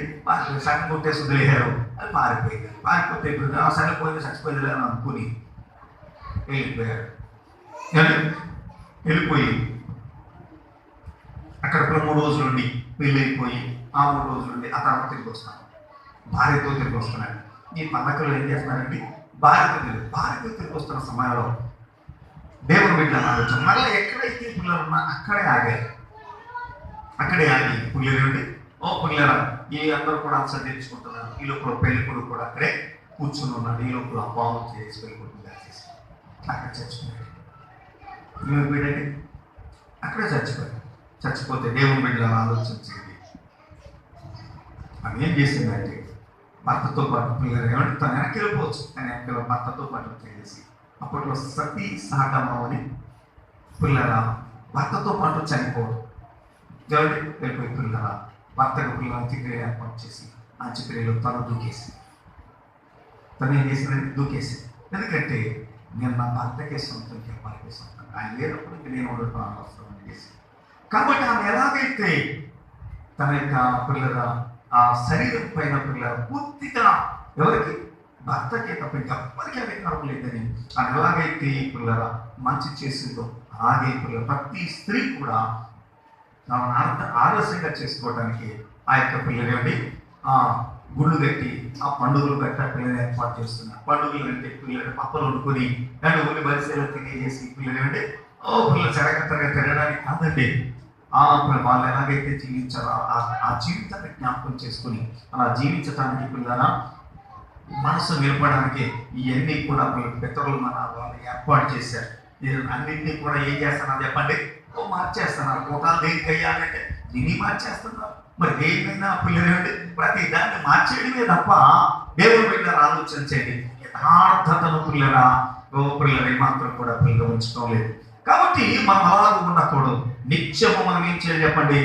S1: సగం కొట్టేసి వదిలేశారు, అది పారిపోయింది. పారిపోతే ఇప్పుడు ఆ సరిపోయింది చచ్చిపోయింది అని అనుకుని వెళ్ళిపోయి అక్కడ 3 రోజులు ఉండి పెళ్ళి అయిపోయి ఆ 3 రోజులు ఉండి ఆ తర్వాత తిరిగి వస్తాను. భార్యతో తిరిగి వస్తున్నాడు. ఈ పల్లకలు ఏం చేస్తున్నారండి, భార్యతో తిరిగి వస్తున్న సమయంలో దేవుని బిడ్డలు ఆలోచన మళ్ళీ ఎక్కడైతే పిల్లలు ఉన్నా అక్కడే ఆగి పుల్లెలండి పుల్లెల ఈ అందరూ కూడా ఆన్సర్ తెచ్చుకుంటున్నారు. ఈ లోపల పెళ్లి కొడుకు కూడా అక్కడే కూర్చుని ఉన్నాడు. ఈ లోపల పాము చేసి పెళ్లి కొడుకు చేసి అక్కడ చచ్చిపోయాడు. బిడ్డండి అక్కడే చచ్చిపోతే దేవుని బిడ్డలు ఆలోచించింది. ఆమె ఏం చేసిందంటే భర్తతో పాటు పిల్లలు ఏమంటే తను వెనక్కి వెళ్ళిపోవచ్చు, కానీ వెనక్కి భర్తతో పాటు చేసి అప్పట్లో సతీ సహగమనం అని పిల్లల భర్తతో పాటు చనిపోవడం. దేవుడి వెళ్ళిపోయి పిల్లల భర్తకు పిల్లల అంత్యక్రియ ఏర్పాటు చేసి అంత్యక్రియలో తను తను ఏం చేసిందంటే దూకేసి. ఎందుకంటే నేను నా భర్తకే సొంతం, వారికి సొంతం, ఆయన లేనప్పుడు నేను ఉండటం అవసరం అని చేసి. కాబట్టి ఆమె ఎలాగైతే తన యొక్క పిల్లల ఆ శరీరం పైన పిల్లల పూర్తిగా ఎవరికి భర్తకే తప్ప ఇంకెవ్వరికి అధికారం లేదని ఆమె ఎలాగైతే పిల్లల మంచి చేసిందో అలాగే పిల్లల ప్రతి స్త్రీ కూడా ఆదర్శంగా చేసుకోవడానికి ఆ యొక్క పిల్లలేండి గుళ్ళు కట్టి ఆ పండుగలు కట్టి ఆ పిల్లలు ఏర్పాటు చేస్తున్నారు. పండుగలు అంటే పిల్లలు పప్పలు వండుకొని ఊరి పరిసరాలు తెలియజేసి పిల్లలేండి పిల్లలు చెరగత్తరగా తిరగడానికి కాదండి. వాళ్ళు ఎలాగైతే జీవించారో ఆ జీవితాన్ని జ్ఞాపకం చేసుకుని అలా జీవించడానికి పిల్లరా మనసు నిలపడానికి ఇవన్నీ కూడా పితరులు మన వాళ్ళు ఏర్పాటు చేశారు. అన్నింటినీ కూడా ఏం చేస్తున్నారు చెప్పండి, మార్చేస్తున్నారు. కోటాలు దేనికి అయ్యాలంటే దీన్ని మార్చేస్తున్నారు. మరి దేనికైనా పిల్లలండి ప్రతి దాన్ని మార్చేయడమే తప్ప దేవుని బిడ్డలు ఆలోచన చేయండి. యథార్థతను పిల్లరా పిల్లలు ఏమాత్రం కూడా పిల్లలు ఉంచడం లేదు. కాబట్టి మనం అలాగ ఉండకూడదు. నిత్యము మనం ఏం చేయాలి చెప్పండి,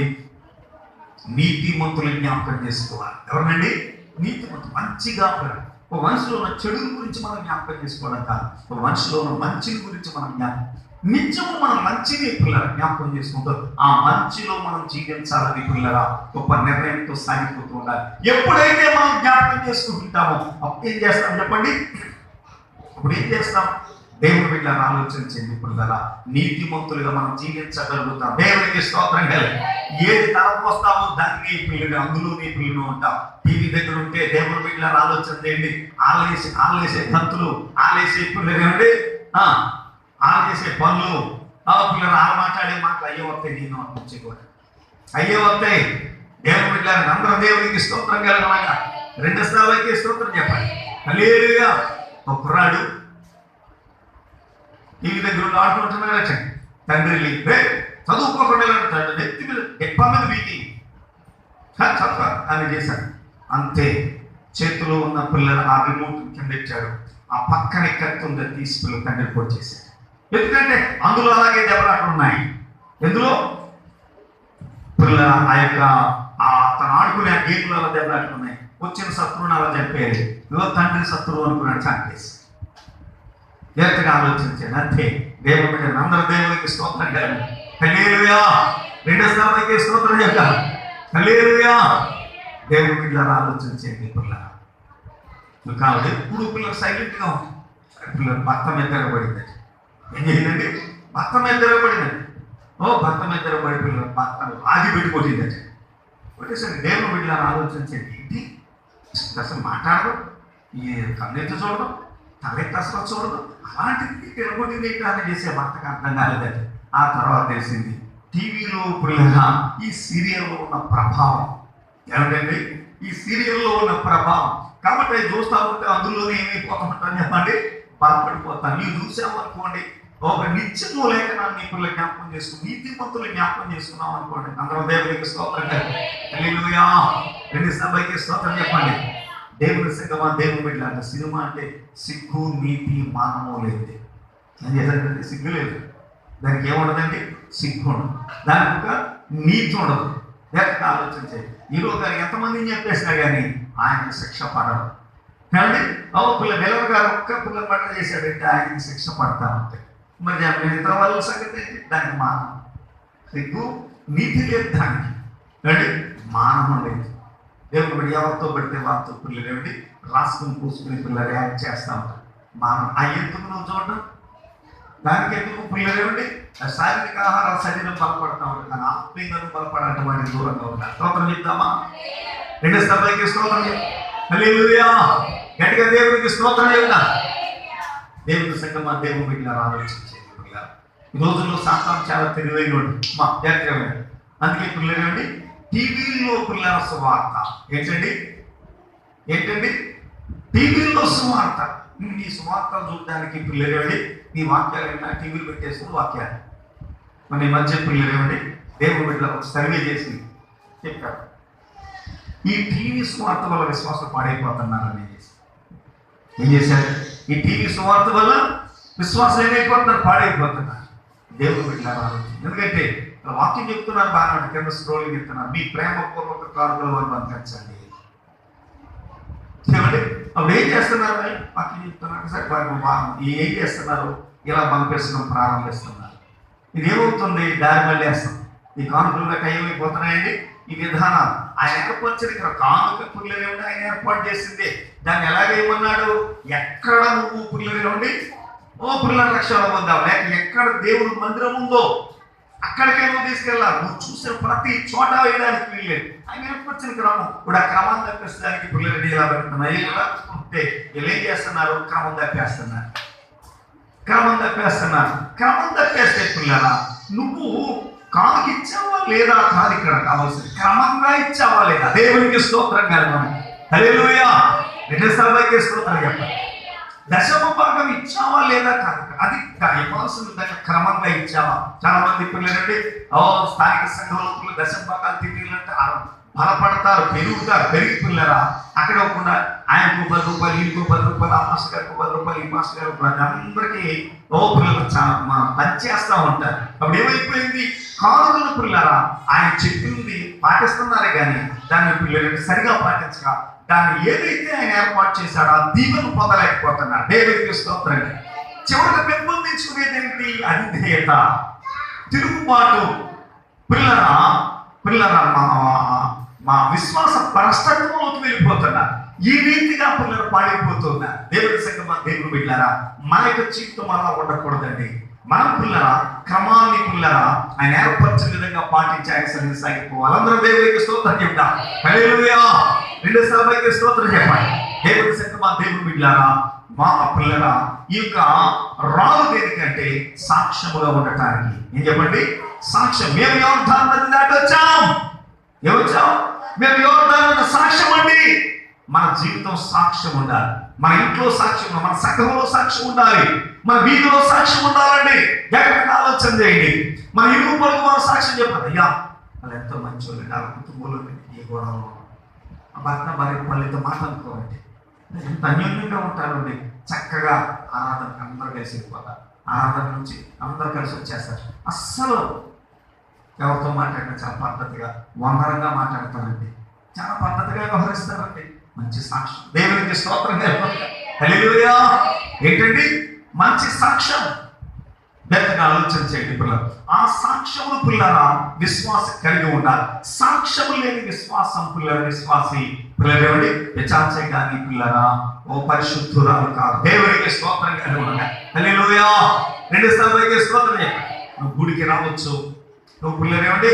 S1: నీతిమంతులు జ్ఞాపకం చేసుకోవాలి. ఎవరినండి? నీతిమంతులు. మంచిగా ఒక మనిషిలో ఉన్న చెడు గురించి మనం జ్ఞాపకం చేసుకోవడం కాదు, ఒక మనిషిలో ఉన్న మంచిని గురించి మనం నిత్యము మనం మంచిని పిల్లల జ్ఞాపకం చేసుకుంటాం. ఆ మంచిలో మనం జీవించాలని పిల్లరా గొప్ప నిర్ణయంతో సాగిపోతూ ఉండాలి. ఎప్పుడైతే మనం జ్ఞాపకం చేసుకుంటామో అప్పుడు ఏం చేస్తాం చెప్పండి, అప్పుడు ఏం చేస్తాం? దేవుని బిడ్డలను ఆలోచించండి పిల్లల, నీతిమంతులుగా మనం జీవించగలుగుతాం. దేవునికి స్తోత్రం కలి. ఏది తలపోస్తామో దాన్ని పిల్లలు అందులోనే పిల్లలు ఉంటాం. టీవీ దగ్గర ఉంటే దేవుని బిడ్డలను ఆలోచన చేయండి. ఆలేసే తంతులు, ఆలేసే పిల్లలు ఏమండి, ఆలు చేసే పనులు, పిల్లలు ఆలు మాట్లాడే మాటలు అయ్యే వస్తాయి. నేను అనిపించే కూడా అయ్యే వస్తాయి. దేవుని బిడ్డలను అందరూ దేవునికి స్తోత్రం కలగలాగా 2 స్థాయికి స్తోత్రం చెప్పండి. హల్లెలూయా. ఒక కుర్రాడు టీవీ దగ్గర ఆడుకుంటున్నాడు. తండ్రి చదువుకోకుండా నెత్తి మీద ఎప్ప మీద వీకి చదువు అని చేశాడు. అంతే, చేతిలో ఉన్న పిల్లలు ఆ రిమోట్ కింద ఇచ్చాడు. ఆ పక్కన కత్తి ఉందని తీసి పిల్లలు తండ్రి పోటీ చేశాడు. ఎందుకంటే అందులో అలాగే దెబ్బలాటలు ఉన్నాయి. ఎందులో పిల్లల ఆ యొక్క తను ఆడుకునే ఆ గేమ్లో అలా దెబ్బలాటలు ఉన్నాయి. వచ్చిన శత్రువుని అలా చంపేయాలి. ఇదో తండ్రి శత్రువు అనుకున్నాడు, చంపేసి. జాగ్రత్తగా ఆలోచించాను. అంతే, దేవుని బిడ్డలు అందరూ దేవునికి స్తోత్రం కలగాలి. హల్లెలూయా. 2 స్థాయికి స్తోత్రం చెప్పాలి. హల్లెలూయా. దేవుని బిడ్డలు ఆలోచించండి పిల్లలు. కాబట్టి ఇప్పుడు పిల్లలు సైలెంట్గా ఉంది. పిల్లలు భర్త మీద తిరగబడింది. ఏం చేసిందండి? భర్త మీద తిరగబడిందండి. భర్త మీద తిరగబడి పిల్లలు భర్తను ఆగి పెట్టుకోటిందండి. కొట్టేసరికి దేవుని బిడ్డలను ఆలోచించండి. ఏంటి అసలు మాట్లాడడం, ఈ కన్నెత్తి చూడడం, తలెత్తి అసలు చూడడం, అలాంటిది తిరగొట్టింది అని చేసే భర్తకు అర్థం కాలేదండి. ఆ తర్వాత తెలిసింది టీవీలో పిల్లగా ఈ సీరియల్లో ఉన్న ప్రభావం. ఏమిటండి? ఈ సీరియల్లో ఉన్న ప్రభావం. కాబట్టి అది చూస్తూ ఉంటే అందులోనే ఏమైపోతామంటాను చెప్పండి, బాధపడిపోతాను. నీవు చూసావు అనుకోండి, ఒక నిత్యము లేఖనాన్ని పిల్లలు జ్ఞాపకం చేసుకుని నీతిమంతులు జ్ఞాపకం చేసుకున్నాం అనుకోండి. అందరం దేవునికి స్తోత్రం చెప్పండి. హల్లెలూయా. 2 స్థాయికి స్తోత్రం చెప్పండి. దేవుని సినిమా, దేవుని బిడ్డ అంటే సినిమా అంటే సిగ్గు, నీతి, మానము లేదు. ఏం చేశారంటే సిగ్గు లేదు, దానికి ఏముండదండి, సిగ్గు ఉండదు, దానికి ఒక నీతి ఉండదు. లేక ఆలోచించే ఈరోజు ఎంతమందిని చెప్పేసినా కానీ ఆయనకి శిక్ష పడదు. కానీ పిల్ల నిలవ గారు ఒక్క పిల్ల పట్ల చేశాడంటే ఆయనకి శిక్ష పడతా ఉంటాయి. మరి మిగతా వాళ్ళ సంగతి ఏంటి? దానికి మానవం. సిగ్గు, నీతి లేదు దానికి, అంటే మానవం లేదు. దేవుని బట్టి ఎవరితో పడితే వాళ్ళతో పిల్లలు ఏమిటి రాసుకుని పూసుకుని పిల్లలు యాక్ట్ చేస్తూ ఉంటారు. మనం ఆ ఎందుకు నువ్వు చూడడం, దానికి ఎందుకు పిల్లలు ఏమిటి శారీరక ఆహార శరీరం బలపడతా ఉంటుంది, కానీ ఆత్మీయంగా బలపడాలంటే వాటికి దూరంగా ఉంటారు. స్తోత్రం చెప్తామా? 2 స్థాయికి స్తోత్రం. హల్లెలూయా. గట్టిగా దేవునికి స్తోత్రం చెప్తా. దేవుని సంగమా, దేవుని బిడ్డలు ఆలోచించేది. ఈ రోజుల్లో సాతాను చాలా తెలివైన మా జాగ్రత్తగా. అందుకే పిల్లలు ఏమిటి టీవీలో పిల్లల సువార్త. ఏంటండి? టీవీలో సువార్త. ఈ సువార్త చూడడానికి పిల్లలు ఏమిటి ఈ వాక్యాలు ఏమైనా టీవీలు పెట్టేసుకుని వాక్యాలు. మన ఈ మధ్య పిల్లలు ఏమిటి దేవుని బిడ్డలు ఒక సర్వే చేసి చెప్పారు, ఈ టీవీ సువార్త వల్ల విశ్వాసం పాడైపోతున్నారని ఏం చేశారు? ఈ టీవీ సువార్త వల్ల విశ్వాసం ఏమైపోతున్నారు, పాడైపోతున్నారు. దేవుని బిడ్డలు ఆలోచించి, ఎందుకంటే వాక్యం చెప్తున్నారు బాగా, కింద స్క్రోలింగ్ చెప్తున్నారు, మీ ప్రేమపూర్వక కారులో వారు పంపించండి. అప్పుడు ఏం చేస్తున్నారు? వాక్యం చెప్తున్నారు సరే, ఏం చేస్తున్నారు? ఇలా పంపిస్తున్నాం, ప్రారంభిస్తున్నారు. ఇది ఏమవుతుంది? దారి మళ్ళీ వేస్తాం. ఈ కానుకలుగా ఏమైపోతున్నాయండి ఈ విధానాలు. ఆయన ఏర్పరిచిన ఇక్కడ కానుక పుల్లలేమండి, ఆయన ఏర్పాటు చేసింది. దాన్ని ఎలాగేమన్నాడు? ఎక్కడ నువ్వు పుల్లలు ఉండి పుల్ల లక్ష్యాలు పొందావు, లేక ఎక్కడ దేవుడు మందిరం ఉందో అక్కడికే నువ్వు తీసుకెళ్ళాలి. నువ్వు చూసిన ప్రతి చోట వేయడానికి వీల్లేదు. ఆయన ఏర్పరిచిన క్రమం ఇప్పుడు ఆ క్రమాన్ని తప్పించడానికి పిల్లలు ఇలా పెడుతున్నారు. ఇలా చూస్తే వీళ్ళు ఏం చేస్తున్నారు? క్రమం తప్పేస్తే పిల్లల నువ్వు కానుక ఇచ్చావా లేదా కాదు ఇక్కడ కావాల్సింది, క్రమంగా ఇచ్చావా లేదా. దేవునికి స్తోత్రం కలగాలి. హల్లెలూయా. రెండోసారికి స్తోత్రం చెప్పాలి. దశమ భాగం ఇచ్చావా లేదా కాదు, అది ఇవ్వాల్సిన విధంగా క్రమంగా ఇచ్చావా. చాలా మంది పిల్లలండి స్థానిక సంఘంలో దశమ భాగాలు తిరిగిలంటే బలపడతారు, పెరుగుతారు. పెరిగి పిల్లరా అక్కడ ఒకకుండా ఆయనకు 10 రూపాయలు, ఇంకో 10 రూపాయలు, ఆ మాస్టర్ గారికి 10 రూపాయలు, ఈ మాస్టర్ గారికి అందరికీ పిల్లలు చాలా పనిచేస్తూ ఉంటారు. అప్పుడు ఏమైపోయింది, కానుకలు పిల్లరా ఆయన చెప్పింది పాటిస్తున్నారే కానీ దాన్ని పిల్లలకి సరిగా పాటించక దాన్ని ఏదైతే ఆయన ఏర్పాటు చేశాడో ఆ దీవెను పొందలేకపోతున్నారు. దేవునికి స్తోత్రం. చివరికి పెంపొందించుకునేది ఏంటి, అవిధేయత, తిరుగుబాటు. పిల్లరా మా విశ్వాస భ్రష్టత్వంలోకి వెళ్ళిపోతున్నారు. ఈ రీతిగా పిల్లలు పాడైపోతున్నారు. దేవుడి సంగమా దేవుడు బిడ్డలారా, మన యొక్క జీవితం అలా ఉండకూడదండి. మన పిల్లరా క్రమాన్ని పిల్లరా ఆయన ఏర్పరిచిన విధంగా పాటించి ఆయన సన్నిధి సాగిపోవాలి. అందరూ దేవుడికి స్తోత్రం చెప్తాం. హల్లెలూయా. రెండోసారికి స్తోత్రం చెప్పండి. దేవుడి సంగమా దేవుడు బిడ్డలారా, మా పిల్లరా ఈ యొక్క రాళ్ళు దేనికంటే సాక్ష్యముగా ఉండటానికి. ఏం చెప్పండి, సాక్ష్యం. మేము యోర్దాను నది దాటి వచ్చాం. ఏమొచ్చాం? మేము యోర్దాను నది సాక్ష్యం అండి. మన జీవితం సాక్ష్యం ఉండాలి. మన ఇంట్లో సాక్ష్యం, మన సంఘంలో సాక్ష్యం ఉండాలి, మన వీధిలో సాక్ష్యం ఉండాలండి. ఎక్కడికి ఆలోచన చేయండి. మన ఇరుగు పొరుగు వారు సాక్ష్యం చెప్పాలి. అయ్యా వాళ్ళు ఎంతో మంచి వాళ్ళు, వాళ్ళ కుటుంబంలో ఈ గొడవలు భర్త భార్య పల్లెతో మాట్లాడుకోవండి, ఎంత అన్యోన్యంగా ఉంటారండి. చక్కగా ఆరాధనకు అందరూ కలిసి వెళ్ళిపోతారు. ఆరాధన నుంచి అందరూ కలిసి వచ్చేస్తారు. అస్సలు ఎవరితో మాట్లాడినా చాలా పద్ధతిగా వందరంగా మాట్లాడతారండి, చాలా పద్ధతిగా వ్యవహరిస్తారండి. మంచి సాక్ష్యం. దేవునికి స్తోత్రం. హల్లెలూయా. ఏంటండి మంచి సాక్ష్యం. గట్టిగా ఆలోచన చేయండి పిల్లలు. ఆ సాక్ష్యములు పిల్లరా విశ్వాసం కలిగి ఉండాలి. సాక్ష్యము లేని విశ్వాసం విశ్వాసి పిల్లలు విచారించే కానీ పిల్లరా ఓ పరిశుద్ధురాలు కాదు. దేవునికి స్తోత్రం కలిగి ఉండాలి. హల్లెలూయా. రెండోసారికి స్తోత్రం చెప్పండి. నువ్వు గుడికి రావచ్చు, నువ్వు పిల్లలేమండి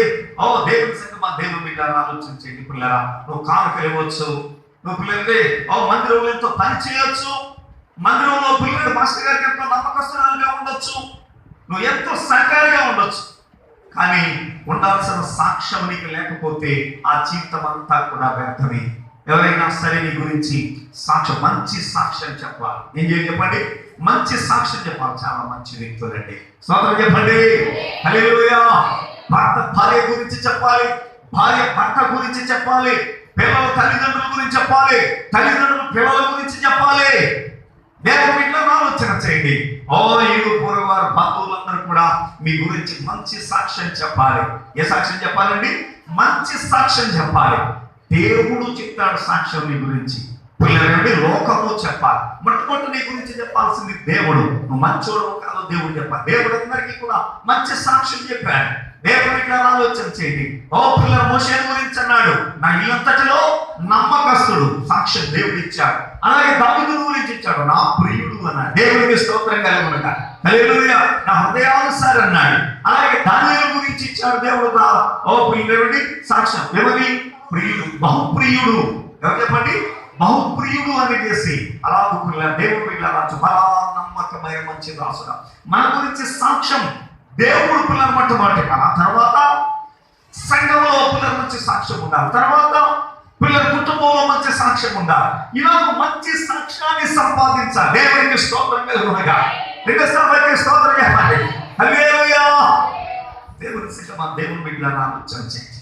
S1: దేవుని సంగమా దేవుని బిడ్డ ఆలోచన చేయండి పిల్లరా. నువ్వు కానుకలు ఇవ్వచ్చు, నువ్వు పిల్లలకి మందిరంలో ఎంతో పని చేయొచ్చు, మందిరంలో పిల్లలు మాస్టర్ గారికి ఎంతో నమ్మకస్తురాలుగా ఉండొచ్చు, నువ్వు ఎంతో సహకారిగా ఉండొచ్చు. కానీ ఉండాల్సిన సాక్ష్యం నీకు లేకపోతే ఆ జీవితం అంతా కూడా వ్యర్థమే. ఎవరైనా సరే నీ గురించి సాక్ష్యం, మంచి సాక్ష్యం చెప్పాలి. ఏం చేయాలి చెప్పండి, మంచి సాక్ష్యం చెప్పాలి. చాలా మంచి వ్యక్తులండి. స్తోత్రం చెప్పండి. హల్లెలూయా. భర్త భార్య గురించి చెప్పాలి, భార్య భర్త గురించి చెప్పాలి, పిల్లలు తల్లిదండ్రుల గురించి చెప్పాలి, తల్లిదండ్రులు పిల్లల గురించి చెప్పాలి. దేవుని ఇట్లా ఆలోచన చేయండి. ఇరుగు పొరుగు వారు బంధువులందరూ కూడా మీ గురించి మంచి సాక్ష్యం చెప్పాలి. ఏ సాక్ష్యం చెప్పాలండి? మంచి సాక్ష్యం చెప్పాలి. దేవుడు చెప్తాడు సాక్ష్యం నీ గురించి. పిల్లలండి లోకము చెప్పాలి. మొట్టమొదటి నీ గురించి చెప్పాల్సింది దేవుడు. నువ్వు మంచోడు కాదు దేవుడు చెప్పాలి. దేవుడు అందరికీ కూడా మంచి సాక్ష్యం చెప్పాడు. దేవుడు ఇట్లా ఆలోచన చేయండి. పిల్లల మోషే గురించి అన్నాడు, నా ఇల్లంతటిలో నమ్మకస్తుడు. సాక్ష్యం దేవుడు ఇచ్చాడు. అలాగే దావీదు గురించి ఇచ్చాడు, నా ప్రియుడు అన్నాడు. దేవుడికి స్తోత్రం కలుగునుగా. హల్లెలూయా. నా హృదయానుసారి అన్నాడు. అలాగే దానియేలు గురించి ఇచ్చాడు దేవుడు. పిల్లలండి సాక్ష్యం. ఎవరి ప్రియుడు? బహుప్రియుడు. ఎవరు చెప్పండి? బహుప్రియుడు అని చేసి అలా దేవుడు పిల్లలు బలా నమ్మకమైన మంచి దాసుడు. మన గురించి సాక్ష్యం దేవుడు పిల్లల మొట్టమొదటి. ఆ తర్వాత సంఘంలో పిల్లల మంచి సాక్ష్యం ఉండాలి. తర్వాత పిల్లల కుటుంబంలో మంచి సాక్ష్యం ఉండాలి. ఇలా మంచి సాక్ష్యాన్ని సంపాదించాలి. దేవునికి స్తోత్రం కలుగునుగా. రెండోసారికి స్తోత్రం చెప్పండి. హల్లెలూయా. దేవుని సంగమా దేవుని బిడ్డలను ఆలోచన చేయండి.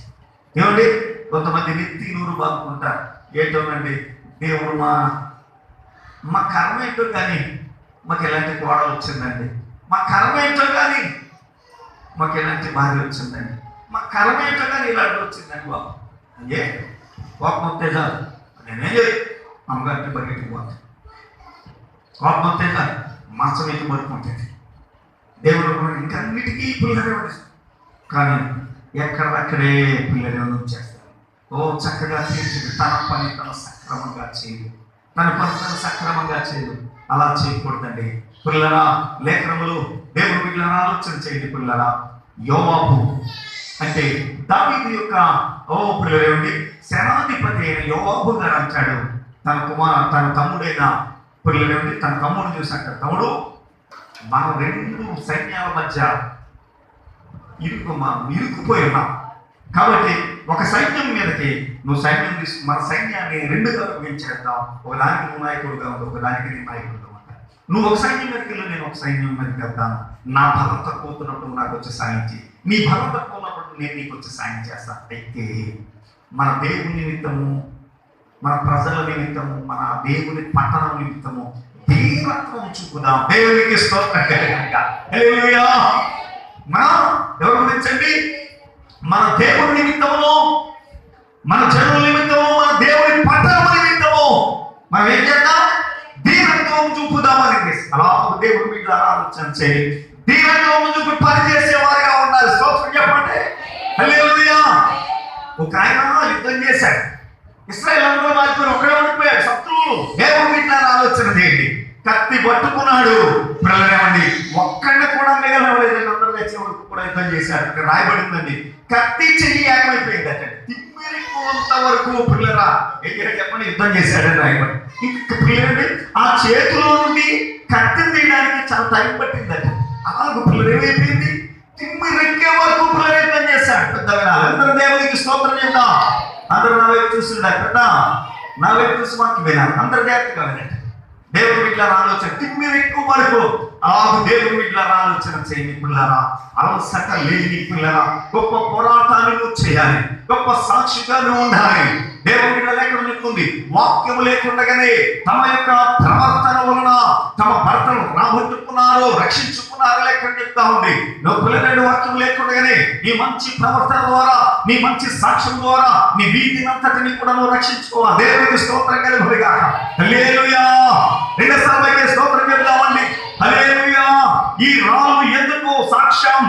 S1: ఏమండి కొంతమంది నెత్తి నూరు బాగుంటారు. ఏంటోనండి దేవుడు మా కర్మ ఏంటో కానీ మాకు ఎలాంటి కోడలు వచ్చిందండి, మా కర్మ ఏంటో కానీ మాకు ఎలాంటి భార్య వచ్చిందండి, మా కర్మ ఏంటో కానీ ఇలాంటి వచ్చిందండి బాబు. అయ్యే కోపం వస్తే చాలు నేనేం చేయాలి, అమ్మగారికి బయటికి పోతాను. కోపం వస్తే చాలు మంచం ఎక్కి పడుకుంటుంది. దేవుడు ఇంకా అన్నిటికీ పిల్లలు కానీ ఎక్కడక్కడే పిల్లలు చేస్తారు. చక్కగా తీర్చింది. తన పని తన సక్రమంగా చేయదు, తన పని తన సక్రమంగా చేయదు. అలా చేయకూడదండి పిల్లరా. లేఖనములు దేవుడు పిల్లలను ఆలోచన చేయండి పిల్లరా. యోవాబు అంటే దావీదు యొక్క పిల్లలేండి సేనాధిపతి అయిన యోవాబు గారు అంటాడు తన తమ్ముడైన పిల్లలేండి తన తమ్ముడు చూసి అంటాడు, తమ్ముడు మనం రెండు సైన్యాల మధ్య ఇరుక్కుపోయి ఉన్నాం. కాబట్టి ఒక సైన్యం మీదకి నువ్వు సైన్యం తీసుకు మన సైన్యాన్ని రెండుగా విభజించేద్దాం. ఒకదానికి నువ్వు నాయకుడుగా ఉంటావు, ఒకదానికి నేను నాయకుడుగా ఉంటాను. నువ్వు ఒక సైన్యం మీదకి వెళ్ళి నేను ఒక సైన్యం మీదకి వెళ్తాను. నా బలం తక్కువతున్నప్పుడు నాకు వచ్చి సాయం చేయి, నీ బలం తక్కువ ఉన్నప్పుడు నేను నీకు వచ్చి సాయం చేస్తాను. అయితే మన దేవుని నిమిత్తము, మన ప్రజల నిమిత్తము, మన దేవుని పట్టణం నిమిత్తము ధీరత్వం చూపుదాం. దేవునికి స్తోత్రం కలుగుగాక. హల్లెలూయా. మనం ఎవరి గురించండి? మన దేవుని నిమిత్తము, మన జనుల నిమిత్తము, మన దేవుని పట్టణం నిమిత్తము మనం ఏం చేద్దాం? ధీరత్వం చూపుదామని అలా దేవుని మీద ఆలోచన చేయి. ధీరత్వం చూపి పనిచేసే వారిగా ఉండాలి. స్తోత్రం చెప్పండి. హల్లెలూయా. ఒక ఆయన యుద్ధం చేశాడు. ఇశ్రాయేలు అందరూ మారిపోయి ఒక్కడే ఉండిపోయాడు. శత్రువులు దేవుని మీద ఆలోచన చేయండి. కత్తి పట్టుకున్నాడు. పిల్లలేమండి, ఒక్కడిని కూడా మిగలలేదు. అందరూ వచ్చే వరకు కూడా యుద్ధం చేశాడు. ఇక్కడ రాయబడిందండి, కత్తి చెయ్యి ఏకమైపోయింది అంటే తిమ్మిరిపోంత వరకు పిల్లరా చెప్పండి యుద్ధం చేశాడని రాయబడి. ఇంకా పిల్లలండి ఆ చేతిలో నుండి కత్తి తీయడానికి చాలా టైం పట్టిందట. అలాగే పిల్లలు ఏమైపోయింది? తిమ్మిరెక్కే వరకు పిల్లలు యుద్ధం చేశాడు. పెద్ద వినాలి. అందరూ దేవునికి స్తోత్రం చెప్తాం. అందరూ నా వైపు చూస్తుంటారు కదా, నా వైపు చూసి మాకు వినాలి. అందరు జాగ్రత్తగా వినండి. దేవుని బిడ్డల ఆలోచన తిమ్మిరెక్కు వరకు దేవుని బిడ్డల ఆలోచన చేయండి పిల్లరా. అలసట లేని పిల్లరా, గొప్ప పోరాటాలు నువ్వు చేయాలి, గొప్ప సాక్షిగా నువ్వు ఉండాలి. దేవుని బిడ్డలు ఎక్కడ చెప్తుంది? వాక్యం లేకుండానే తమ యొక్క ప్రవర్తన వలన తమ భర్తను రాబట్టుకున్నారు, రక్షించుకున్నారు లెక్క చెప్తా ఉంది. నువ్వు పిల్లలు వాక్యం లేకుండానే నీ మంచి ప్రవర్తన ద్వారా, నీ మంచి సాక్ష్యం ద్వారా నీ వీధినంతటిని కూడా నువ్వు రక్షించుకోవాలి. దేవునికి స్తోత్రం కలుగుగాక. హల్లెలూయా. రెండోసారి స్తోత్రం చెప్తామండి. హల్లెలూయా. ఈ రాళ్ళు ఎందుకు సాక్ష్యం?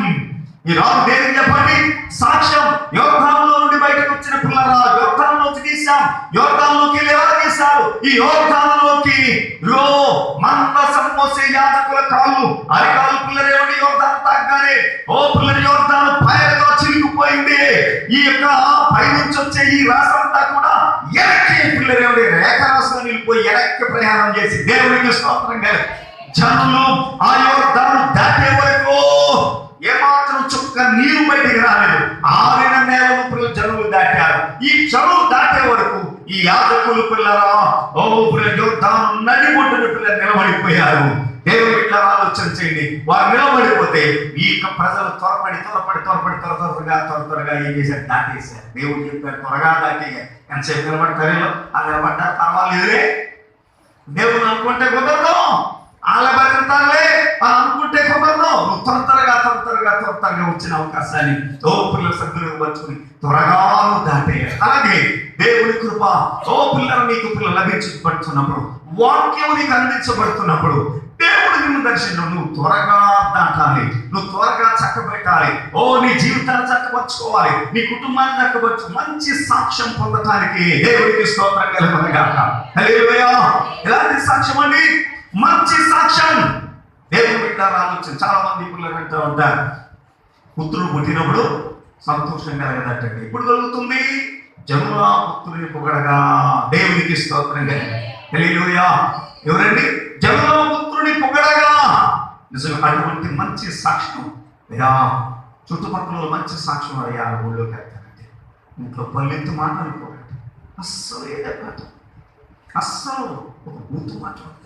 S1: ఈ రాళ్ళు దేనికి చెప్పండి? సాక్ష్యం. యోర్దానులో నుండి బయటకు వచ్చిన పిల్లరా, యోర్దానులోకి తీశాం. యోర్దానులోకి ఎలా తీశారు? ఈ యోర్దానులోకి మందసం మోసే యాజకుల కాళ్ళు, అరికాలు పిల్లరేమండి యోర్దాను తాగ్గానే ఓ పిల్లలు యోర్దాను పైరుగా చిరిగిపోయింది. ఈ యొక్క పైనుంచి వచ్చే ఈ రాసంతా కూడా ఎనక్కి పిల్లరేమండి రేఖ రాసుగా నిలిపోయి ఎనక్కి ప్రయాణం చేసి దేవునికి స్తోత్రం గారు. జనులు ఆ యోర్దాను దాటే వరకు ఏమాత్రం చుక్క నీరు బయటికి రాలేదు. ఆరిన నేలను పిల్లలు జనులు దాటారు. ఈ జనులు దాటే వరకు ఈ యాజకులు పిల్లరా ఓ యోర్దాను నడిబొడ్డున పిల్లలు నిలబడిపోయారు. దేవుని బిడ్డల ఆలోచన చేయండి. వారు నిలబడిపోతే ఈ ప్రజలు త్వరగా ఏం చేశారు? దాటేశారు. దేవుడు చెప్పారు త్వరగా దాటి. ఎంతసేపు నిలబడతారు? అది నిలబడ్డారు, పర్వాలేదులే. దేవుడు అనుకుంటే కుదరదు, వాళ్ళ బతుకుతారులే అని అనుకుంటే కుదరదు. నువ్వు త్వరగా వచ్చిన అవకాశాన్ని ఓ పిల్లల సద్దులకు పరుచుకుని త్వరగా దాటేయాలి. అలాగే దేవుని కృప ఓ పిల్లలు నీకు పిల్లలు లభించబడుతున్నప్పుడు, వాక్యం నీకు అందించబడుతున్నప్పుడు దేవుడు నిన్ను దర్శనం నువ్వు త్వరగా దాటాలి, నువ్వు త్వరగా చక్కబెట్టాలి. ఓ నీ జీవితాన్ని చక్కపరచుకోవాలి, నీ కుటుంబాన్ని చక్కపరచు, మంచి సాక్ష్యం పొందటానికి దేవుడికి స్తోత్రం కలుగుగాక. హల్లెలూయా. ఎలాంటి సాక్ష్యం అండి? మంచి సాక్ష్యం. దేవుని బిడ్డల ఆలోచన. చాలా మంది పిల్లలు అంటూ ఉంటారు, పుత్రుడు పుట్టినప్పుడు సంతోషం కలగదట్టండి. ఎప్పుడు కలుగుతుంది? జనుల పుత్రుని పొగడగా. దేవునికి స్తోత్రం కలుగు. హల్లెలూయా. ఎవరండి? జనుల పుత్రుని పొగడగా. నిజంగా అటువంటి మంచి సాక్ష్యం అయ్యా, చుట్టుపక్కల మంచి సాక్ష్యం అయ్యా ఊళ్ళోకి వెళ్తానంటే ఇంట్లో పల్లెత్తు మాట్లాడుకోవాలి. అస్సలు ఏదైనా అస్సలు ఒక బూతు మాట్లాడతాడు.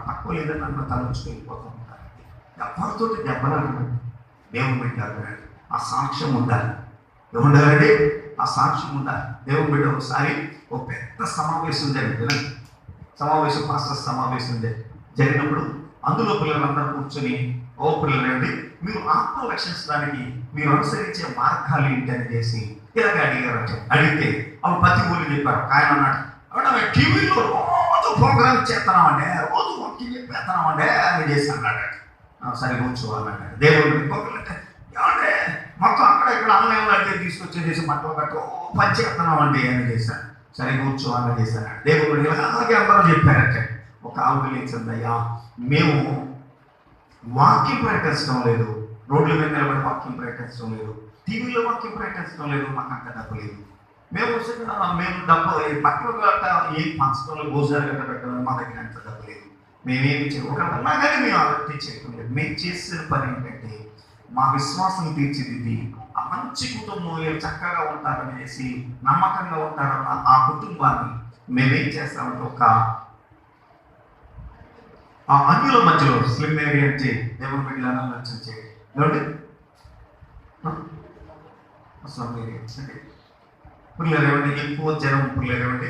S1: పక్కవ లేదని నన్ను తలంచుకెళ్ళిపోతూ ఉంటారు. ఎవరితోటి దెబ్బలాడదు. దేవుని బిడ్డ ఆ సాక్ష్యం ఉండాలి. ఏముండాలండి? ఆ సాక్ష్యం ఉండాలి. దేవుని బిడ్డ ఒకసారి ఒక పెద్ద సమావేశం జరిగింది. సమావేశం పాస్టర్ సమావేశం జరిగినప్పుడు అందులో పిల్లలందరూ కూర్చొని ఓ పిల్లలండి మీరు ఆత్మ రక్షించడానికి మీరు అనుసరించే మార్గాలు ఏంటి అని చేసి ఇలాగ అడిగారు. అడిగితే అవి పతికూలు చెప్పారు. ఆయన అన్నాడు, టీవీలో రోజు ప్రోగ్రామ్ చేస్తున్నామంటే, రోజు వాక్యం చెప్పేస్తున్నామంటే అని చేసి అన్నాడు. సరే కూర్చోవాలన్నాడు. దేవుడు ఇంకొకరంటే ఏమంటే మొత్తం అక్కడ ఇక్కడ ఆన్లైన్లో అడిగే తీసుకొచ్చేసి మట్టలు కట్టు పని చేస్తున్నామండి అని చేశాను. సరే కూర్చోవాలని చేశాను. దేవుడు ఇలాగే అందరూ చెప్పారంటే ఒక ఆవిడ లేచిందయ్యా, మేము వాక్యం ప్రకటించడం లేదు, రోడ్ల మీద నిలబడి వాక్యం ప్రకటించడం లేదు, టీవీలో వాక్యం ప్రకటించడం లేదు, మాకు అంత డబ్బు లేదు. మేము డబ్బు పక్కన గట్ట ఏం పంచడంలో భోజనాలు గట్ట పెట్టడం మా దగ్గర అంత డబ్బు లేదు. మేమేమి చేయకుండా కానీ మేము అలర్ట్ చేయడం లేదు. మేము చేసిన పని ఏంటంటే మా విశ్వాసం తీర్చిదిద్ది ఆ మంచి కుటుంబం చక్కగా ఉంటారనేసి నమ్మకంగా ఉంటారన్న ఆ కుటుంబాన్ని మేమేం చేస్తామంటే ఒక ఆ అన్యుల మధ్యలో స్లిమ్ ఏరియా అంటే దేవుని బిడ్డలను ఆలోచన చేయండి. ఏమండి స్లమ్ ఏరియా అంటే పిల్లలు ఏమండి ఎక్కువ జనం పిల్లలు ఏమండి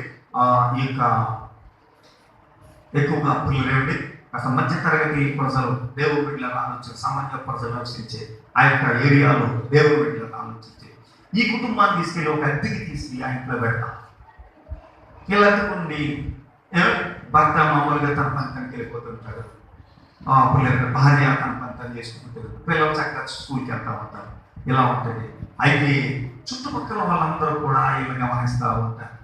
S1: ఈ యొక్క ఎక్కువగా పిల్లలు ఏమండి అసలు మధ్య తరగతి ప్రజలు దేవుని బిడ్డలను ఆలోచన సామాన్య ప్రజలు ఆలోచించే ఆ యొక్క ఏరియాలో దేవుని బిడ్డలను ఆలోచించే ఈ కుటుంబాన్ని తీసుకెళ్ళి ఒక అద్దెకి తీసుకెళ్ళి ఆ ఇంట్లో పెడతాం. ఇలాంటి భర్త మామూలుగా తన పంతానికి వెళ్ళిపోతుంటాడు, పిల్లలకి భార్య తన పంతం చేసుకుంటారు, పిల్లలు చక్కగా స్కూల్కి వెళ్తా ఉంటారు. ఇలా ఉంటుంది. అయితే చుట్టుపక్కల వాళ్ళందరూ కూడా వీళ్ళు గమనిస్తూ ఉంటారు.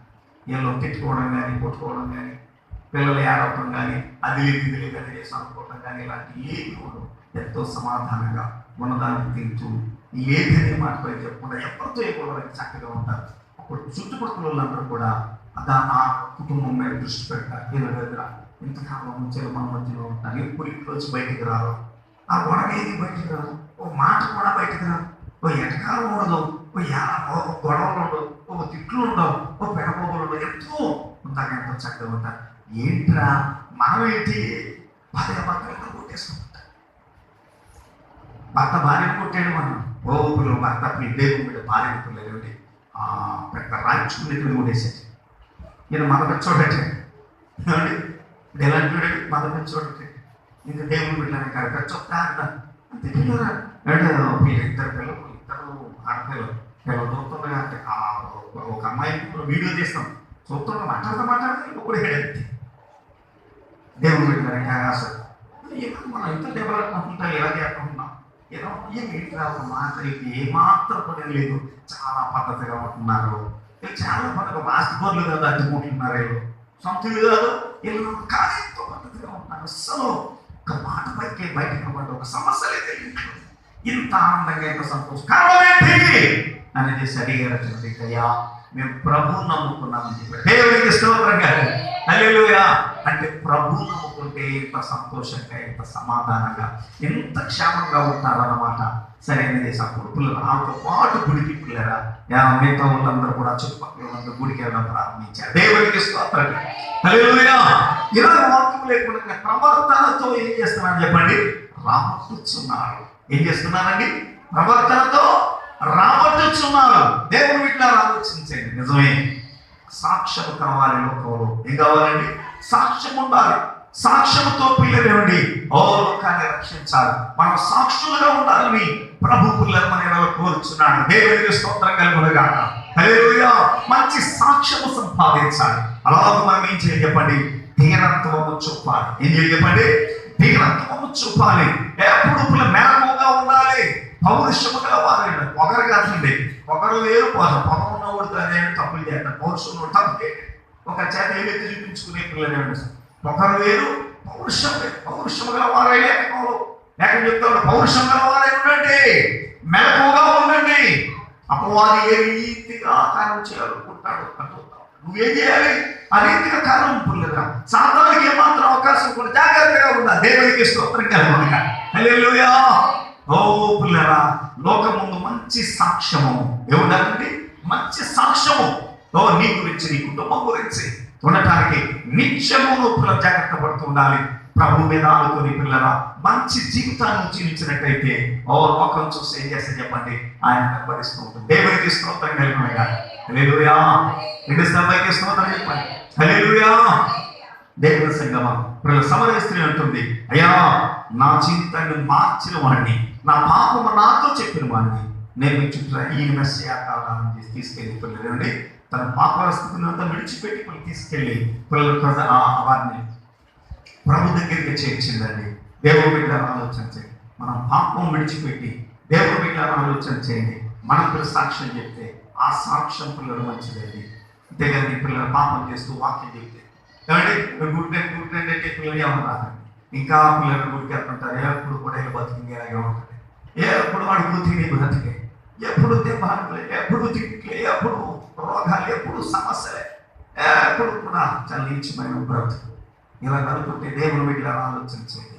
S1: వీళ్ళు తిట్టుకోవడం కానీ కొట్టుకోవడం కానీ పిల్లలు ఏడవటం కానీ అది లేదు అది చేసి అనుకోవడం కానీ ఇలాంటి ఏది ఉండవు. ఎంతో సమాధానంగా ఉన్నదాన్ని తింటూ ఏదనే మాటపై చెప్పకుండా ఎవరితో ఎక్కువ చక్కగా ఉంటారు. అప్పుడు చుట్టుపక్కల వాళ్ళందరూ కూడా ఆ కుటుంబం మీద దృష్టి పెడతారు. వీళ్ళ దగ్గర ఇంతకాలం నుంచి మన మధ్యలో ఉంటారు. ఎప్పుడు ఇంట్లో వచ్చి బయటికి రారు, ఆ గొడవ ఏది బయటికి రాదు, ఓ మాట కూడా బయటికి రాదు, ఓ ఎటకాలం ఉండదు, ఓ గొడవలు ఉండవు, ఓ తిట్లు ఉండవు, ఓ పెడబోగులు ఉండవు, ఎంతో ఉంటారు. ఎంతో చక్కగా ఉంటారు. ఏంట్రా మనం ఏంటి భార్య భర్తలతో కొట్టేసుకుంటాం. భర్త భార్యను కొట్టాడు మనం పిల్లలు భర్త దేవుని మీద భార్యను పిల్లలు పెద్ద రాయించుకునేది కొట్టేసేది. ఈయన మదపెచ్చోడటే ఏమండి ఇప్పుడు ఎలాంటి చూడండి మదపెచ్చోడటే ఇంకా దేవుని బిడ్డలని కాదు పెచ్చొస్తా అంటారు. అంతే పిల్లరా ఇద్దరు పిల్లలు ఇద్దరు ఆడపిల్లలు పిల్లలు చూస్తుండగా అంటే ఒక అమ్మాయి వీడియో తీస్తాం చూస్తుండ మాట్లాడితే ఇంకొకటి హెడంతే దేవుని బిడ్డలని కాదు. అసలు మనం ఎంత డెవలప్ అవుతుంటా ఎలా చేస్తున్నాం ఏదో ఏంటి మాట ఏమాత్రం పని లేదు. చాలా పద్ధతిగా ఉంటున్నారు. చాలా పద్ధతిగా వాస్తుపరులు కదా అడ్డుకుంటున్నారు. వీళ్ళు సొంత ఇల్లు కాదు, వీళ్ళు కానీ ఎంతో పద్ధతిగా ఉంటున్నారు. అసలు ఒక మాట పైకి బయటకు పడ్డ ఒక సమస్య లేదు ఇంట్లో. ఇంత ఆనందంగా ఎంత సంతోషం కారణం ఏంటి అనేది అడిగారు. అయ్యా మేము ప్రభువుని నమ్ముకున్నామని చెప్పారు. దేవునికి స్తోత్రంగా హల్లెలూయా. అంటే ప్రభువుని నమ్ముకుంటే ఎంత సంతోషంగా ఎంత సమాధానంగా ఎంత క్షేమంగా ఉంటారన్నమాట. సరైనది అప్పుడు పిల్లలు ఆమెతో పాటు గుడికి పిల్లరా మిగతా వాళ్ళందరూ కూడా చుట్టుపక్కల వాళ్ళందరూ గుడికి వెళ్ళడం ప్రారంభించారు. దేవునికి స్తోత్రం హల్లెలూయా. ఇలా వాక్యం లేకుండా ప్రవర్తనతో ఏం చేస్తున్నారని చెప్పండి రాబట్టుచున్నారు. ఏం చేస్తున్నారండి ప్రవర్తనతో రాబట్టుచున్నారు. దేవుని వీటిలో ఆలోచించండి. నిజమే సాక్ష్యం కావాలి. లోకంలో ఏం కావాలండి సాక్ష్యం ఉండాలి. సాక్ష్యంతో పిల్లలేమండి లోకాన్ని రక్షించాలి. మనం సాక్షులుగా ఉండాలని ప్రభు పిల్లలు మన కోరుచున్నాడు. దేవునికి స్తోత్రం కలుగునుగా. హల్లెలూయా. మంచి సాక్ష్యము సంపాదించాలి. అలాగే మనం ఏం చేయాలి చెప్పండి ధీరత్వము చూపాలి. ఏం చేయాలి చెప్పండి ధీరత్వము చూపాలి. ఎప్పుడు పిల్ల మేళముగా ఉండాలి. పౌరుషము గల వారు పొగరు కాదండి. పొగరు వేరు పొగ ఉన్నవాడు అదే తప్పులు చేస్తారు. పౌరుషం తప్పు చేయండి. ఒక చేత ఏదైతే చూపించుకునే పిల్లలు పొగరు వేరు పౌరుషం వేరు. పౌరుషము గల వారై లేక చెప్తాడు పౌరుషం గల వారై ఉండండి, మెలకుగా ఉండండి. అపవాది ఏ రీతిగా కారణం చేయాలనుకుంటాడు నువ్వేం చేయాలి ఆ రీతిగా కారణం పుల్లగా సాధారణకి ఏమాత్రం అవకాశం కూడా జాగ్రత్తగా ఉందా. దేవునికి స్తోత్రం కలుగునుగా. హల్లెలూయా. పిల్లరా లోకం ముందు మంచి సాక్ష్యము ఏముండాలండి మంచి సాక్ష్యము నీ గురించి నీ కుటుంబం గురించి ఉండటానికి నిత్యము పిల్లలు జాగ్రత్త పడుతూ ఉండాలి. ప్రభు మీద ఆడుకొని పిల్లరా మంచి జీవితాన్ని జీవించినట్టయితే లోకం చూసి ఏం చేస్తే చెప్పండి ఆయన కనబడిస్తూ ఉంటుంది. దేవునికి స్తోత్రం కలుగునుగా. హల్లెలూయా. రెండు స్తోత్రానికి స్తోత్రం చెప్పండి. హల్లెలూయా. దేవుని సంగమం పిల్లల సమరయ స్త్రీ అంటుంది అయ్యా నా జీవితాన్ని మార్చిన వాడిని నా పాపము నాతో చెప్పిన వాడిని నేను మీ చుట్టూ ఈ మెస్సియా కాలాన్ని తీసుకెళ్ళి పిల్లలండి తన పాపాల స్థితిని అంతా విడిచిపెట్టి పిల్లలు తీసుకెళ్ళి పిల్లల వారిని ప్రభు దగ్గరికి చేర్చిందండి. దేవుడి బిడ్డలను ఆలోచన చేయండి. మనం పాపం విడిచిపెట్టి దేవుడి బిడ్డలను ఆలోచన చేయండి. మనం పిల్లలు సాక్ష్యం చెప్తే ఆ సాక్ష్యం పిల్లలు మంచిదండి. అంతేగాని పిల్లలు పాపం చేస్తూ వాక్యం చెప్తే ఏమంటే గుడ్ అంటే పిల్లలు ఏమన్నా రాదండి. ఇంకా పిల్లలు గుడికి వెళ్తుంటారు. ఎప్పుడు కూడా బతికింగ్ ఇలాగే ఉంటుంది. ఎప్పుడు అడుగు తిని బ్రతికే, ఎప్పుడు దెబ్బలే, ఎప్పుడు తిట్లే, ఎప్పుడు రోగాలు, ఎప్పుడు సమస్యలే, ఎప్పుడు కూడా చాలా నీచమైన బ్రతుకు. ఇలా కలుపుకుంటే దేవుని వీటిలో ఆలోచించేది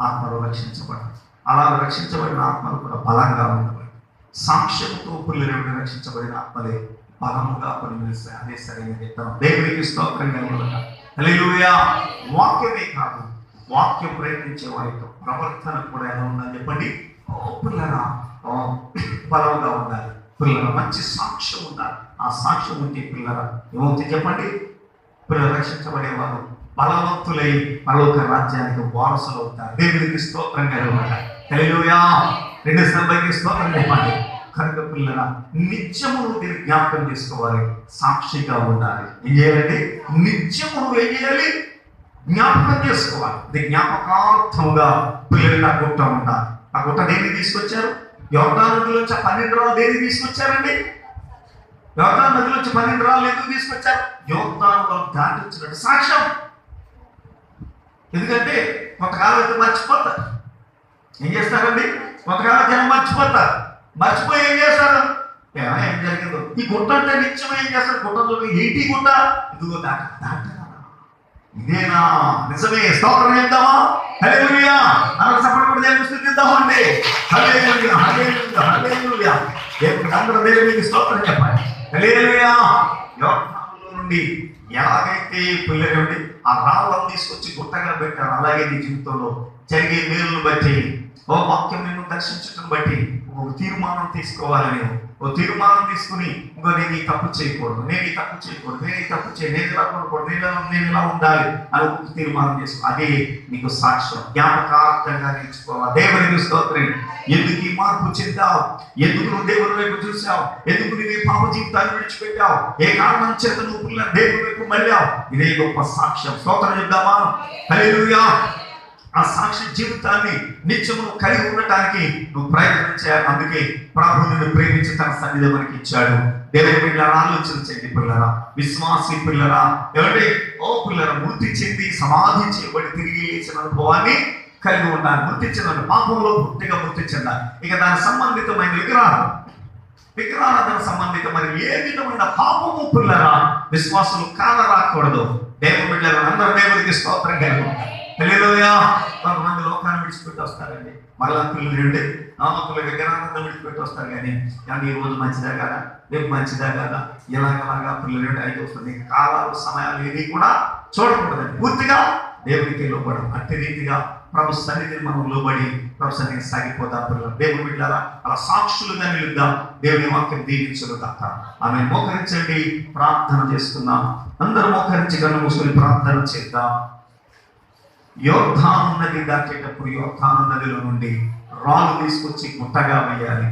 S1: ఆత్మలో రక్షించబడదు. అలా రక్షించబడిన ఆత్మలు కూడా బలంగా ఉండవాలి. సాక్ష్యంతో పిల్లలు రక్షించబడిన ఆత్మలే బలముగా పనిచేస్తాయి. అదే సరైన విత్తనం. దేవునికి స్తోత్రం కలుగునుగాక. హల్లెలూయా. వాక్యమే కాదు, వాక్యం ప్రయత్నించే వారి యొక్క ప్రవర్తన కూడా ఎలా ఉందని చెప్పండి. పిల్లరా బలంగా ఉండాలి. పిల్లల మంచి సాక్ష్యం ఉండాలి. ఆ సాక్ష్యం ఉంటే పిల్లరా ఏమవుతుంది చెప్పండి. పిల్లలు రక్షించబడేవారు బలవంతులై పరలోక రాజ్యానికి వారసులు అవుతారు. దేవునికి స్తోత్రం కలుగునుగాక. హల్లెలూయా. 2 సంఖ్యకి స్తోత్రం చెప్పండి. కనుక పిల్లల నిత్యము దీన్ని జ్ఞాపకం చేసుకోవాలి, సాక్షిగా ఉండాలి. ఏం చేయాలండి? నిత్యము ఏం చేయాలి? జ్ఞాపకం చేసుకోవాలి. ఇది జ్ఞాపకార్థంగా పిల్లలు ఆ గుట్ట ఉండాలి. ఆ గుట్ట దేనికి తీసుకొచ్చారు? యోర్దాను నదిలోంచి 12 రాళ్ళు దేనికి తీసుకొచ్చారండి? యోర్దాను నదిలోంచి 12 రాళ్ళు ఎందుకు తీసుకొచ్చారు? యోర్దానులో దాటి వచ్చినట్టు సాక్ష్యం. ఎందుకంటే కొంతకాలం అయితే మర్చిపోతారు. ఏం చేస్తారండి? కొంతకాలం జనం మర్చిపోతారు. మర్చిపోయి ఏం చేస్తారు? ఏం జరిగిందో ఈ గుట్ట అంటే నిత్యం ఏం చేస్తారు? గుట్టలో ఏంటి గుట్ట? ఇదిగో దాట ఇదేనా? నిజమే. స్తోత్రం చేద్దామా? హల్లెలూయా. అలా సపోర్ట్ కూడా దేవుని స్తుతిద్దామండి. హల్లెలూయా, హల్లెలూయా, హల్లెలూయా. దేవునికి అందరూ దేవునికి స్తోత్రం చెప్పండి. హల్లెలూయా. యోర్దానులో నుండి ఎలాగైతే పిల్లలు ఆ రాళ్ళను తీసుకొచ్చి గుట్టగా పెట్టారు, అలాగే నీ జీవితంలో జరిగే మేలును బట్టి, వాక్యం నిన్ను దర్శించడం బట్టి ఒక తీర్మానం తీసుకోవాలి. ఓ తీర్మానం తీసుకుని ఇంకో నేను ఈ తప్పు చేయకూడదు, నేను ఈ తప్పు చేయకూడదు, నేను ఈ తప్పు చేయ, నేను ఇలా ఉండకూడదు, నేను ఇలా ఉండాలి అని ఒక తీర్మానం చేసుకో. అదే నీకు సాక్ష్యం. జ్ఞాపకార్థంగా నేర్చుకోవాలి. దేవునికి స్తోత్రం. ఎందుకు ఈ మార్పు చెందావు? ఎందుకు నువ్వు దేవుని వైపు చూసావు? ఎందుకు నువ్వు పాప జీవితాన్ని విడిచిపెట్టావు? ఏ కారణం చేత నువ్వు పిల్లలు దేవుని వైపు మళ్ళావు? ఇదే గొప్ప సాక్ష్యం. స్తోత్రం చెప్దామా? హల్లెలూయా. ఆ సాక్షి జీవితాన్ని నిత్యము కలిగి ఉండటానికి నువ్వు ప్రయత్నం చేయాలి. అందుకే ప్రభువు నిన్ను ప్రేమించి తన సన్నిధి మనకి ఇచ్చాడు. దేవుని పిల్లరా ఆలోచన చేయండి. పిల్లరా, విశ్వాసి పిల్లరా, ఎవరి పిల్లరా మృతి చెంది సమాధి చేయబడి తిరిగి లేచిన అనుభవాన్ని కలిగి ఉండాలి. మృతి చెందాలి, పాపంలో పూర్తిగా మృతి చెందాలి. ఇక దాని సంబంధితమైన విగ్రహారాధన సంబంధితమైన ఏ విధమైన పాపము పిల్లరా విశ్వాసులు కానరాకూడదు. దేవుని బిడ్డలు అందరూ దేవునికి స్తోత్రం కలిగి ఉంటారు. హల్లెలూయా. కొంతమంది లోకాన్ని విడిచిపెట్టి వస్తారండి. మళ్ళా పిల్లలు విగ్రహానందం విడిచిపెట్టి వస్తారు. కానీ ఈ రోజు మంచిదా కదా, రేపు మంచిదా కదా, ఇలాగలాగా పిల్లలు అయితే వస్తుంది. కాలాలు సమయాలు ఏది కూడా చూడకూడదండి. పూర్తిగా దేవునికి లోబడం. అట్టి రీతిగా ప్రభు సన్నిధిని మనం లోబడి ప్రభు సన్నిధిని సాగిపోతాం. పిల్లలు దేవుని బిడ్డలారా అలా సాక్షులుగా నిలుద్దాం. దేవుని వాక్యం దీవించును గాక. ఆమె మోకరించండి, ప్రార్థన చేసుకుందాం. అందరూ మోకరించి కన్ను మూసుకొని ప్రార్థన చేద్దాం. యోర్దాను నది దాటేటప్పుడు యోర్దాను నదిలో నుండి రాళ్ళు తీసుకొచ్చి గుట్టగా వేయాలి.